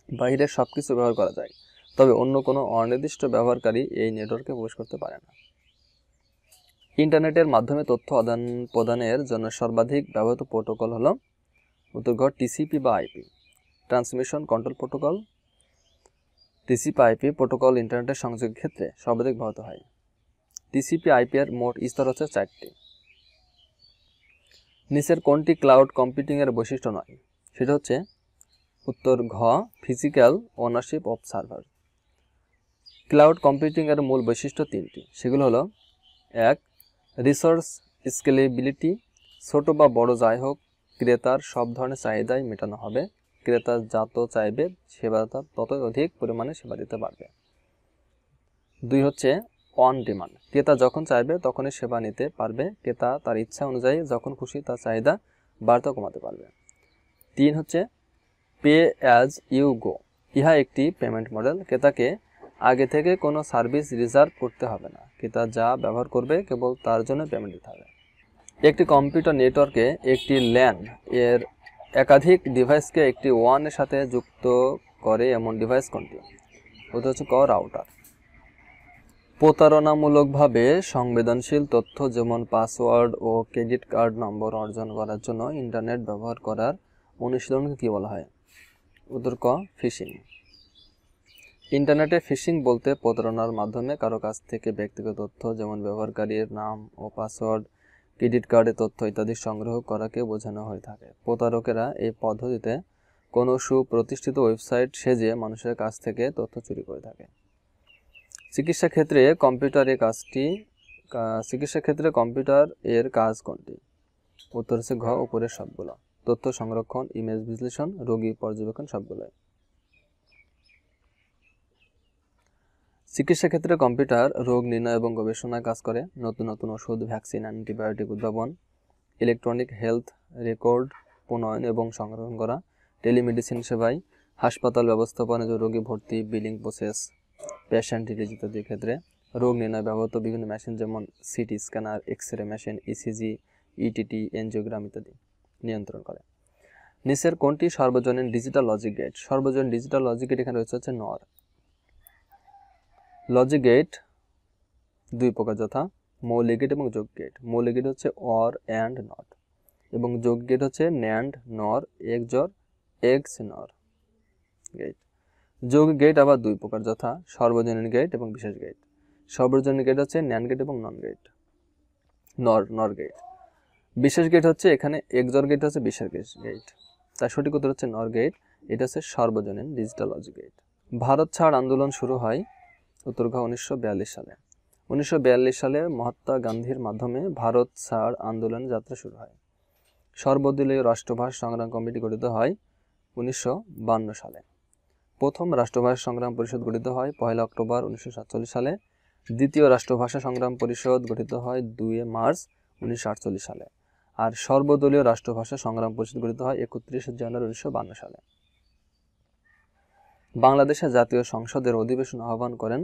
S1: বাইরের সব কিছু ব্যবহার করা যায়, তবে অন্য কোনো অনির্দিষ্ট ব্যবহারকারী এই নেটওয়ার্কে প্রবেশ করতে পারে না। ইন্টারনেটের মাধ্যমে তথ্য আদান প্রদানের জন্য সর্বাধিক ব্যবহৃত প্রোটোকল হলো? উত্তর ঘ টিসিপি বা IP. Transmission control protocol. TCP IP protocol ইন্টারনেটের সংযোগের ক্ষেত্রে সর্বাধিক ব্যবহৃত হয়। টিসিপি আইপি এর মোট স্তর হচ্ছে 4টি। নিচের কোনটি ক্লাউড কম্পিউটিংয়ের বৈশিষ্ট্য নয়? সেটা হচ্ছে উত্তর ঘ, physical ownership of server. Cloud কম্পিউটিংয়ের মূল বৈশিষ্ট্য তিনটি, সেগুলো হলো: 1. রিসোর্স স্কেলেবিলিটি, ছোট বা বড় যাই হোক ক্রেতার সব ধরনের চাহিদাই মেটানো হবে। ক্রেতা যত চাইবে সেবাদাতা ততই অধিক পরিমাণে সেবা দিতে পারবে। 2 হচ্ছে অন ডিমান্ড, ক্রেতা যখন চাইবে তখনই সেবা নিতে পারবে। ক্রেতা তার ইচ্ছা অনুযায়ী যখন খুশি তার চাহিদা বাড়তে কমাতে পারবে। 3 হচ্ছে পে অ্যাজ ইউ গো, ইহা একটি পেমেন্ট মডেল। ক্রেতাকে আগে থেকে কোনো সার্ভিস রিজার্ভ করতে হবে না, ক্রেতা যা ব্যবহার করবে কেবল তার জন্য পেমেন্ট দিতে হবে। একটি কম্পিউটার নেটওয়ার্কে একটি ল্যান এর একাধিক ডিভাইসকে একটি ওয়ান এর সাথে যুক্ত করে এমন ডিভাইস কোনটি? ওটা হচ্ছে ক, রাউটার। প্রতারণামূলকভাবে সংবেদনশীল তথ্য যেমন পাসওয়ার্ড ও ক্রেডিট কার্ড নম্বর অর্জন করার জন্য ইন্টারনেট ব্যবহার করার অনুশীলনকে কী বলা হয়? উত্তর ক, ফিশিং। ইন্টারনেটে ফিশিং বলতে প্রতারণার মাধ্যমে কারো কাছ থেকে ব্যক্তিগত তথ্য যেমন ব্যবহারকারীর নাম ও পাসওয়ার্ড, ক্রেডিট কার্ডের তথ্য ইত্যাদি সংগ্রহ করাকে বোঝানো হয়ে থাকে। প্রতারকেরা এই পদ্ধতিতে কোনো সুপ্রতিষ্ঠিত ওয়েবসাইট সেজে মানুষের কাছ থেকে তথ্য চুরি করে থাকে। চিকিৎসা ক্ষেত্রে কম্পিউটার এর কাজ কোনটি? উত্তর হচ্ছে ঘ, উপরের সবগুলো: তথ্য সংরক্ষণ, ইমেজ বিশ্লেষণ, রোগী পর্যবেক্ষণ, সবগুলোই। চিকিৎসা ক্ষেত্রে কম্পিউটার রোগ নির্ণয় এবং গবেষণায় কাজ করে। নতুন নতুন ওষুধ, ভ্যাকসিন, অ্যান্টিবায়োটিক উদ্ভাবন, ইলেকট্রনিক হেলথ রেকর্ড প্রণয়ন এবং সংরক্ষণ করা, টেলিমেডিসিন সেবায়, হাসপাতাল ব্যবস্থাপনা, রোগী ভর্তি, বিলিং প্রসেস, পেশেন্ট ডিটেইলস ইত্যাদির ক্ষেত্রে রোগ নির্ণয় ব্যবহৃত বিভিন্ন মেশিন যেমন CT scanner, X-ray machine, ECG, ETT, angiogram ইত্যাদি নিয়ন্ত্রণ করে। নিচের কোনটি সর্বজনীন ডিজিটাল লজিক গেট? সর্বজনীন ডিজিটাল লজিক গেট এখানে রয়েছে হচ্ছে নর। লজিক গেট দুই প্রকার, যথা মৌলিক গেট এবং যোগ গেট। মৌলিক গেট হচ্ছে অর, অ্যান্ড, নট, এবং যোগ গেট হচ্ছে ন্যান্ড, নর, এক্সর, এক্স নর গেট। যোগ গেট আবার দুই প্রকার, যথা সর্বজনীন গেট এবং বিশেষ গেট। সর্বজনীন গেট হচ্ছে ন্যান্ড গেট এবং নন গেট, নর গেট। বিশেষ গেট হচ্ছে এখানে এক্সর গেট হচ্ছে বিশেষ গেট, তার সঠিক উত্তর হচ্ছে নর গেট। এটা হচ্ছে সর্বজনীন ডিজিটাল লজিক গেট। ভারত ছাড় আন্দোলন শুরু হয় উত্তর ঘ, 1942 সালে। 1942 সালে মহাত্মা গান্ধীর মাধ্যমে ভারত ছাড় আন্দোলন যাত্রা শুরু হয়। সর্বদলীয় রাষ্ট্রভাষা সংগ্রাম কমিটি গঠিত হয় 1952 সালে। প্রথম রাষ্ট্রভাষা সংগ্রাম পরিষদ গঠিত হয় 1 অক্টোবর 1947 সালে। দ্বিতীয় রাষ্ট্রভাষা সংগ্রাম পরিষদ গঠিত হয় 2 মার্চ 1948 সালে। আর সর্বদলীয় রাষ্ট্রভাষা সংগ্রাম পরিষদ গঠিত হয় 31 জানুয়ারি 1952 সালে। বাংলাদেশের জাতীয় সংসদের অধিবেশন আহ্বান করেন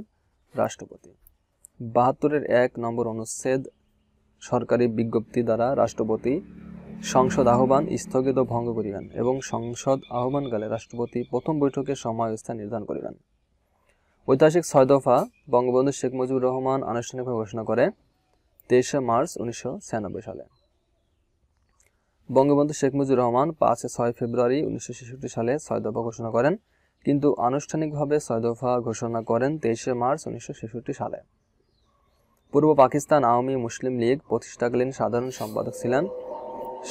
S1: রাষ্ট্রপতি। 72-এর 1 নম্বর অনুচ্ছেদ সরকারি বিজ্ঞপ্তি দ্বারা রাষ্ট্রপতি সংসদ আহ্বান স্থগিত ভঙ্গ করিবেন এবং সংসদ আহ্বানকালে রাষ্ট্রপতি প্রথম বৈঠকের সময় ও স্থান নির্ধারণ করিবেন। ঐতিহাসিক 6 দফা বঙ্গবন্ধু শেখ মুজিবুর রহমান আনুষ্ঠানিকভাবে ঘোষণা করে 23 মার্চ 1996 সালে। বঙ্গবন্ধু শেখ মুজিবুর রহমান 5-6 ফেব্রুয়ারি 1966 সালে 6 দফা ঘোষণা করেন, কিন্তু আনুষ্ঠানিকভাবে 6 দফা ঘোষণা করেন 23 মার্চ 1966 সালে। পূর্ব পাকিস্তান আওয়ামী মুসলিম লীগ প্রতিষ্ঠাকালীন সাধারণ সম্পাদক ছিলেন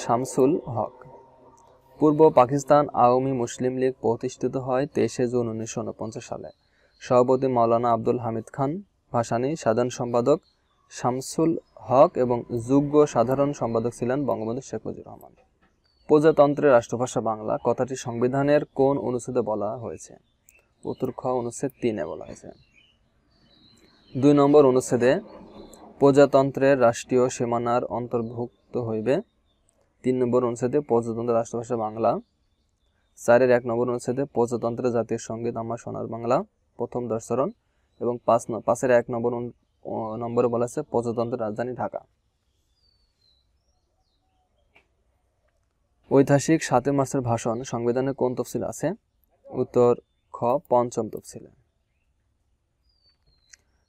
S1: শামসুল হক। পূর্ব পাকিস্তান আওয়ামী মুসলিম লীগ প্রতিষ্ঠিত হয় 23 জুন 1949 সালে। সভাপতি মাওলানা আব্দুল হামিদ খান ভাসানী, সাধারণ সম্পাদক শামসুল হক এবং যুগ্ম সাধারণ সম্পাদক ছিলেন বঙ্গবন্ধু শেখ মুজিবুর রহমান। প্রজাতন্ত্রের রাষ্ট্রভাষা বাংলা কথাটি সংবিধানের কোন অনুচ্ছেদে বলা হয়েছে? উত্তর খ, অনুচ্ছেদ 3-এ বলা হয়েছে। 2 নম্বর অনুচ্ছেদে প্রজাতন্ত্রের রাষ্ট্রীয় সীমানার অন্তর্ভুক্ত হইবে। 3 নম্বর অনুচ্ছেদে প্রজাতন্ত্রের রাষ্ট্রভাষা বাংলা। 4-এর 1 নম্বর অনুচ্ছেদে প্রজাতন্ত্রের জাতীয় সঙ্গীত আমার সোনার বাংলা প্রথম দর্শন, এবং 5-এর 1 নম্বরে বলা আছে প্রজাতন্ত্রের রাজধানী ঢাকা। ঐতিহাসিক 7 মার্চের ভাষণ সংবিধানের কোন তফসিল আছে? উত্তর খ, পঞ্চম তফসিলে।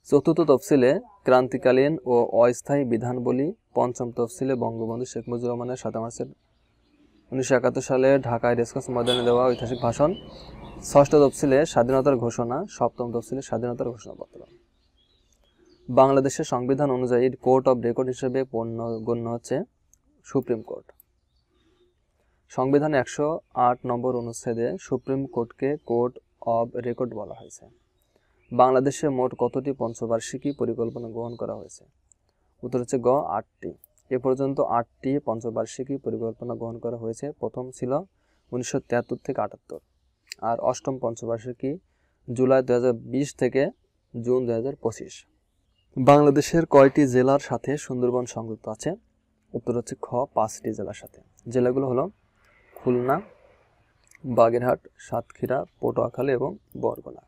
S1: চতুর্থ তফসিলে ক্রান্তিকালীন ও অস্থায়ী বিধানবলী। পঞ্চম তফসিলে বঙ্গবন্ধু শেখ মুজিবুর রহমানের 7 মার্চের 1971 সালে ঢাকায় রেসকোর্স ময়দানে দেওয়া ঐতিহাসিক ভাষণ। ষষ্ঠ তফসিলে স্বাধীনতার ঘোষণা। সপ্তম তফসিলে স্বাধীনতার ঘোষণাপত্র। বাংলাদেশের সংবিধান অনুযায়ী কোর্ট অব রেকর্ড হিসেবে গণ্য হচ্ছে সুপ্রিম কোর্ট। সংবিধানের 108 নম্বর অনুচ্ছেদে সুপ্রিম কোর্টকে কোর্ট অব রেকর্ড বলা হয়েছে। বাংলাদেশে মোট কতটি পঞ্চবার্ষিকী পরিকল্পনা গ্রহণ করা হয়েছে? উত্তর হচ্ছে গ 8টি। এ পর্যন্ত 8টি পঞ্চবার্ষিকী পরিকল্পনা গ্রহণ করা হয়েছে। প্রথম ছিল 1973 থেকে 78, আর অষ্টম পঞ্চবার্ষিকী জুলাই 2020 থেকে জুন 2025। বাংলাদেশের কয়টি জেলার সাথে সুন্দরবন সংযুক্ত আছে? উত্তর হচ্ছে খ 5টি জেলার সাথে। জেলাগুলো হলো খুলনা, বাগেরহাট, সাতক্ষীরা, পটুয়াখালী এবং বরগুনা।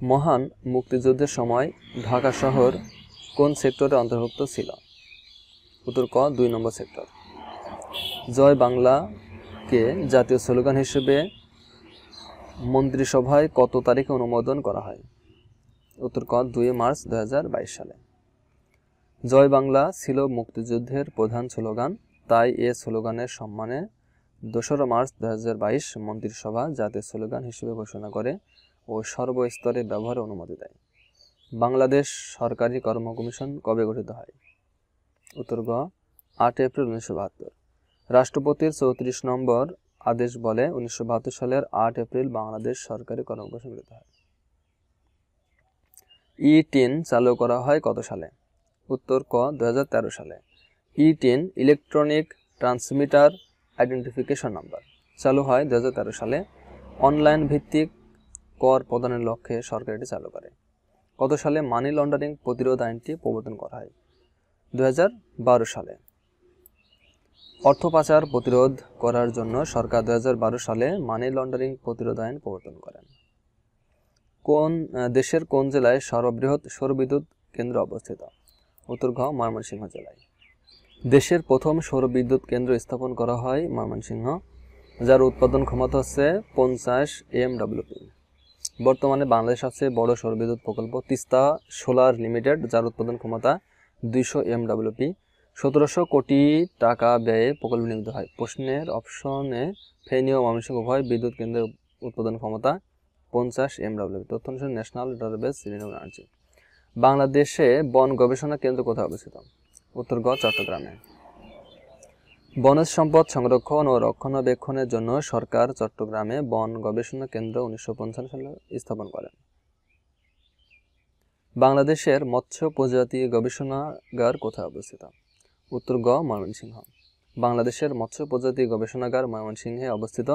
S1: মহান মুক্তিযুদ্ধের সময় ঢাকা শহর কোন সেক্টরে অন্তর্ভুক্ত ছিল? উত্তর ক 2 নম্বর সেক্টর। জয় বাংলাকে জাতীয় স্লোগান হিসেবে মন্ত্রিসভায় কত তারিখে অনুমোদন করা হয়? উত্তর ক 2 মার্চ 2022 সালে। জয় বাংলা ছিল মুক্তিযুদ্ধের প্রধান স্লোগান, তাই এ স্লোগানের সম্মানে 2 মার্চ 2022 মন্ত্রিসভা জাতীয় স্লোগান হিসেবে ঘোষণা করে ও সর্বস্তরে ব্যবহারের অনুমতি দেয়। বাংলাদেশ সরকারি কর্ম কমিশন কবে গঠিত হয়? উত্তর গ 8 এপ্রিল 1972। রাষ্ট্রপতির 34 নম্বর আদেশ বলে 1972 সালের 8 এপ্রিল বাংলাদেশ সরকারি কর্ম কমিশন গঠিত হয়। ই-10 চালু করা হয় কত সালে? উত্তর ক 2013 সালে। ই-10 ইলেকট্রনিক ট্রান্সমিটার আইডেন্টিফিকেশন নাম্বার চালু হয় 2013 সালে। অনলাইন ভিত্তিক কর প্রদানের লক্ষ্যে সরকার এটি চালু করে। কত সালে মানি লন্ডারিং প্রতিরোধ আইনটি প্রবর্তন করা হয়? 2012 সালে। অর্থ পাচার প্রতিরোধ করার জন্য সরকার 2012 সালে মানি লন্ডারিং প্রতিরোধ আইন প্রবর্তন করেন। কোন দেশের কোন জেলায় সর্ববৃহৎ সৌরবিদ্যুৎ কেন্দ্র অবস্থিত? উত্তর ঘ ময়মনসিংহ জেলায়। দেশের প্রথম সৌরবিদ্যুৎ কেন্দ্র স্থাপন করা হয় ময়মনসিংহ, যার উৎপাদন ক্ষমতা হচ্ছে 50 MWp। বর্তমানে বাংলাদেশের সবচেয়ে বড় সৌরবিদ্যুৎ প্রকল্প তিস্তা সোলার লিমিটেড, যার উৎপাদন ক্ষমতা 200 MWp। 1700 কোটি টাকা ব্যয়ে প্রকল্প নির্মিত হয়। প্রশ্নের অপশনে ফেনী ও ময়মনসিংহ উভয় বিদ্যুৎ কেন্দ্রের উৎপাদন ক্ষমতা 50 MWp। তথ্য অনুসারে ন্যাশনাল ডাটাবেস রিনিউয়েবল এনার্জি। বাংলাদেশে বন গবেষণা কেন্দ্র কোথায় অবস্থিত? উত্তর গ চট্টগ্রামে। বনজ সম্পদ সংরক্ষণ ও রক্ষণাবেক্ষণের জন্য সরকার চট্টগ্রামে বন গবেষণা কেন্দ্র 1950 সালে স্থাপন করেন। বাংলাদেশের মৎস্য প্রজাতি গবেষণাগার কোথায় অবস্থিত? উত্তর গ ময়মনসিংহ। বাংলাদেশের মৎস্য প্রজাতি গবেষণাগার ময়মনসিংহে অবস্থিত।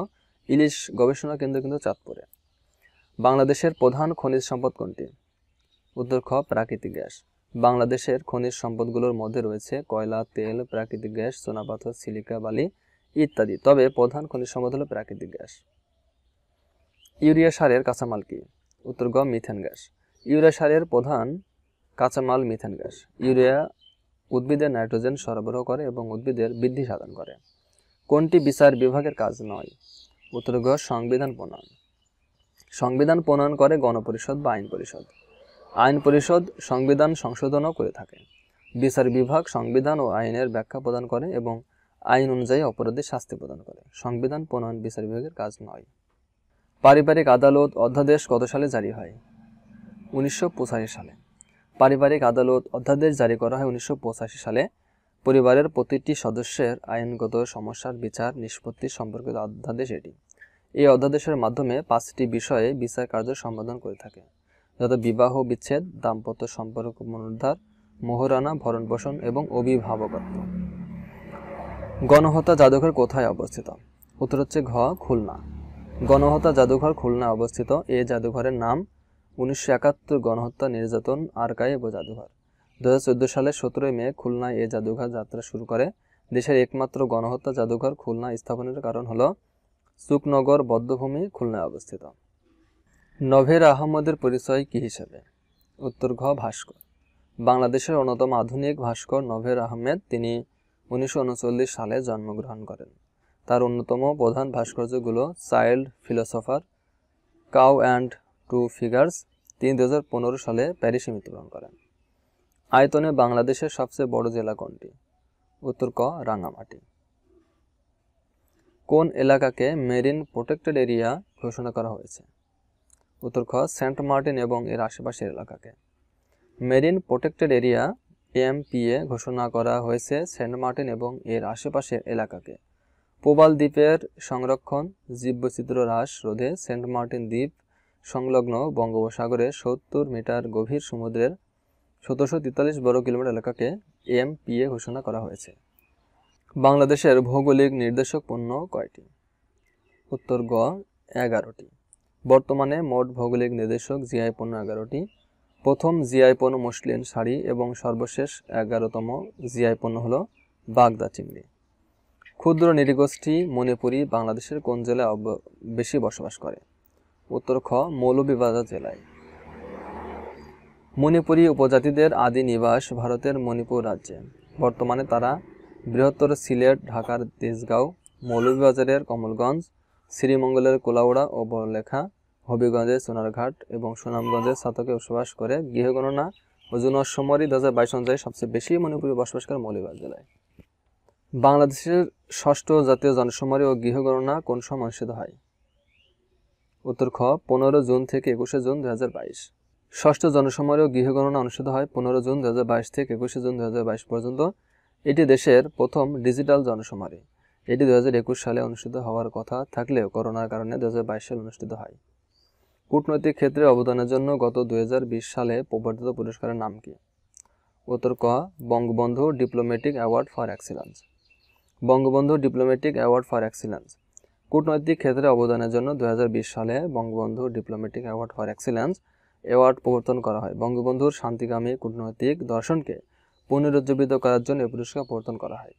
S1: ইলিশ গবেষণা কেন্দ্র কিন্তু চাঁদপুরে। বাংলাদেশের প্রধান খনিজ সম্পদ কোনটি? উত্তর খ প্রাকৃতিক গ্যাস। বাংলাদেশের খনিজ সম্পদগুলোর মধ্যে রয়েছে কয়লা, তেল, প্রাকৃতিক গ্যাস, চুনাপাথর, সিলিকা, বালি ইত্যাদি। তবে প্রধান খনিজ সম্পদ হলো প্রাকৃতিক গ্যাস। ইউরিয়া সারের কাঁচামাল কি? উত্তর গ মিথেন গ্যাস। ইউরিয়া সারের প্রধান কাঁচামাল মিথেন গ্যাস। ইউরিয়া উদ্ভিদের নাইট্রোজেন সরবরাহ করে এবং উদ্ভিদের বৃদ্ধি সাধন করে। কোনটি বিচার বিভাগের কাজ নয়? উত্তর গ সংবিধান প্রণয়ন। সংবিধান প্রণয়ন করে গণপরিষদ বা আইন পরিষদ। আইন পরিষদ সংবিধান সংশোধনও করে থাকে। বিচার বিভাগ সংবিধান ও আইনের ব্যাখ্যা প্রদান করে এবং আইন অনুযায়ী অপরাধীর শাস্তি প্রদান করে। সংবিধান প্রণয়ন বিচার বিভাগের কাজ নয়। পারিবারিক আদালত অধ্যাদেশ কত সালে জারি হয়? 1985 সালে। পারিবারিক আদালত অধ্যাদেশ জারি করা হয় 1985 সালে। পরিবারের প্রতিটি সদস্যের আইনগত সমস্যার বিচার নিষ্পত্তি সম্পর্কিত অধ্যাদেশ এটি। এই অধ্যাদেশের মাধ্যমে 5টি বিষয়ে বিচার কার্য সম্পাদন করে থাকে, যথা বিবাহ বিচ্ছেদ, দাম্পত্য সম্পর্ক পুনরুদ্ধার, মোহরানা, ভরণপোষণ এবং অভিভাবকত্ব। গণহত্যা জাদুঘর কোথায় অবস্থিত? উত্তর হচ্ছে ঘ খুলনা। গণহত্যা জাদুঘর খুলনা অবস্থিত। এই জাদুঘরের নাম 1971 গণহত্যা নির্যাতন আর্কাইভ ও জাদুঘর। 2014 সালের 17 মে খুলনায় এই জাদুঘর যাত্রা শুরু করে। দেশের একমাত্র গণহত্যা জাদুঘর খুলনা স্থাপনের কারণ হলো সুকনগর বধ্যভূমি খুলনায় অবস্থিত। নভের আহমদের পরিচয় কি হিসেবে? উত্তর ঘ ভাস্কর। বাংলাদেশের অন্যতম আধুনিক ভাস্কর নভের আহমেদ, তিনি 1939 সালে জন্মগ্রহণ করেন। তার অন্যতম প্রধান ভাস্কর্যগুলো child philosopher, cow and two figures. তিনি 2015 সালে প্যারিসে মৃত্যুবরণ করেন। আয়তনে বাংলাদেশের সবচেয়ে বড় জেলা কোনটি? উত্তর ক রাঙ্গামাটি। কোন এলাকাকে মেরিন প্রোটেক্টেড এরিয়া ঘোষণা করা হয়েছে? উত্তর খ সেন্ট মার্টিন এবং এর আশেপাশের এলাকাকে। মেরিন প্রোটেক্টেড এরিয়া MPA ঘোষণা করা হয়েছে সেন্ট মার্টিন এবং এর আশেপাশের এলাকাকে। প্রবাল দ্বীপের সংরক্ষণ, জীববৈচিত্র্য হ্রাস রোধে সেন্ট মার্টিন দ্বীপ সংলগ্ন বঙ্গোপসাগরে 70 মিটার গভীর সমুদ্রের 1743 বর্গ কিলোমিটার এলাকাকে এমপিএ ঘোষণা করা হয়েছে। বাংলাদেশের ভৌগোলিক নির্দেশক পণ্য কয়টি? উত্তর গ 11টি। বর্তমানে মোট ভৌগোলিক নির্দেশক জিআই পণ্য 11টি। প্রথম জিআই পণ্য মসলিন শাড়ি এবং সর্বশেষ 11তম জিআই পণ্য হল বাগদা চিংড়ি। ক্ষুদ্র নৃগোষ্ঠী মণিপুরী বাংলাদেশের কোন জেলায় বেশি বসবাস করে? উত্তর খ মৌলভীবাজার জেলায়। মণিপুরী উপজাতিদের আদি নিবাস ভারতের মণিপুর রাজ্যে। বর্তমানে তারা বৃহত্তর সিলেট, ঢাকার তেজগাঁও, মৌলভীবাজারের কমলগঞ্জ, শ্রীমঙ্গলের কোলাউড়া ও বড়লেখা, হবিগঞ্জের সোনারঘাট এবং সুনামগঞ্জের ছাতকে বসবাস করে। গৃহগণনা ও জনসমরি 2022 অনুযায়ী সবচেয়ে বেশি মণিপুরী বসবাস করে মৌলভীবাজার জেলায়। বাংলাদেশের ষষ্ঠ জাতীয় জনসমরি ও গৃহগণনা কোন সময় অনুষ্ঠিত হয়? উত্তর খ 15 জুন থেকে 21 জুন 2022। ষষ্ঠ জনসমরি ও গৃহগণনা অনুষ্ঠিত হয় 15 জুন 2022 থেকে 21 জুন 2022 পর্যন্ত। এটি দেশের প্রথম ডিজিটাল জনসমরি। এটি 2021 সালে অনুষ্ঠিত হওয়ার কথা থাকলেও করোনার কারণে 2022 সালে অনুষ্ঠিত হয়। কূটনৈতিক ক্ষেত্রে অবদানের জন্য গত 2020 সালে প্রবর্তিত পুরস্কারের নাম কি? উত্তর ক Bangabandhu diplomatic award for excellence. Bangabandhu diplomatic award for excellence কূটনৈতিক ক্ষেত্রে অবদানের জন্য 2020 সালে Bangabandhu diplomatic award for excellence award প্রবর্তন করা হয়। বঙ্গবন্ধুর শান্তিকামী কূটনৈতিক দর্শনকে পুনরুজ্জীবিত করার জন্য এই পুরস্কার প্রবর্তন করা হয়।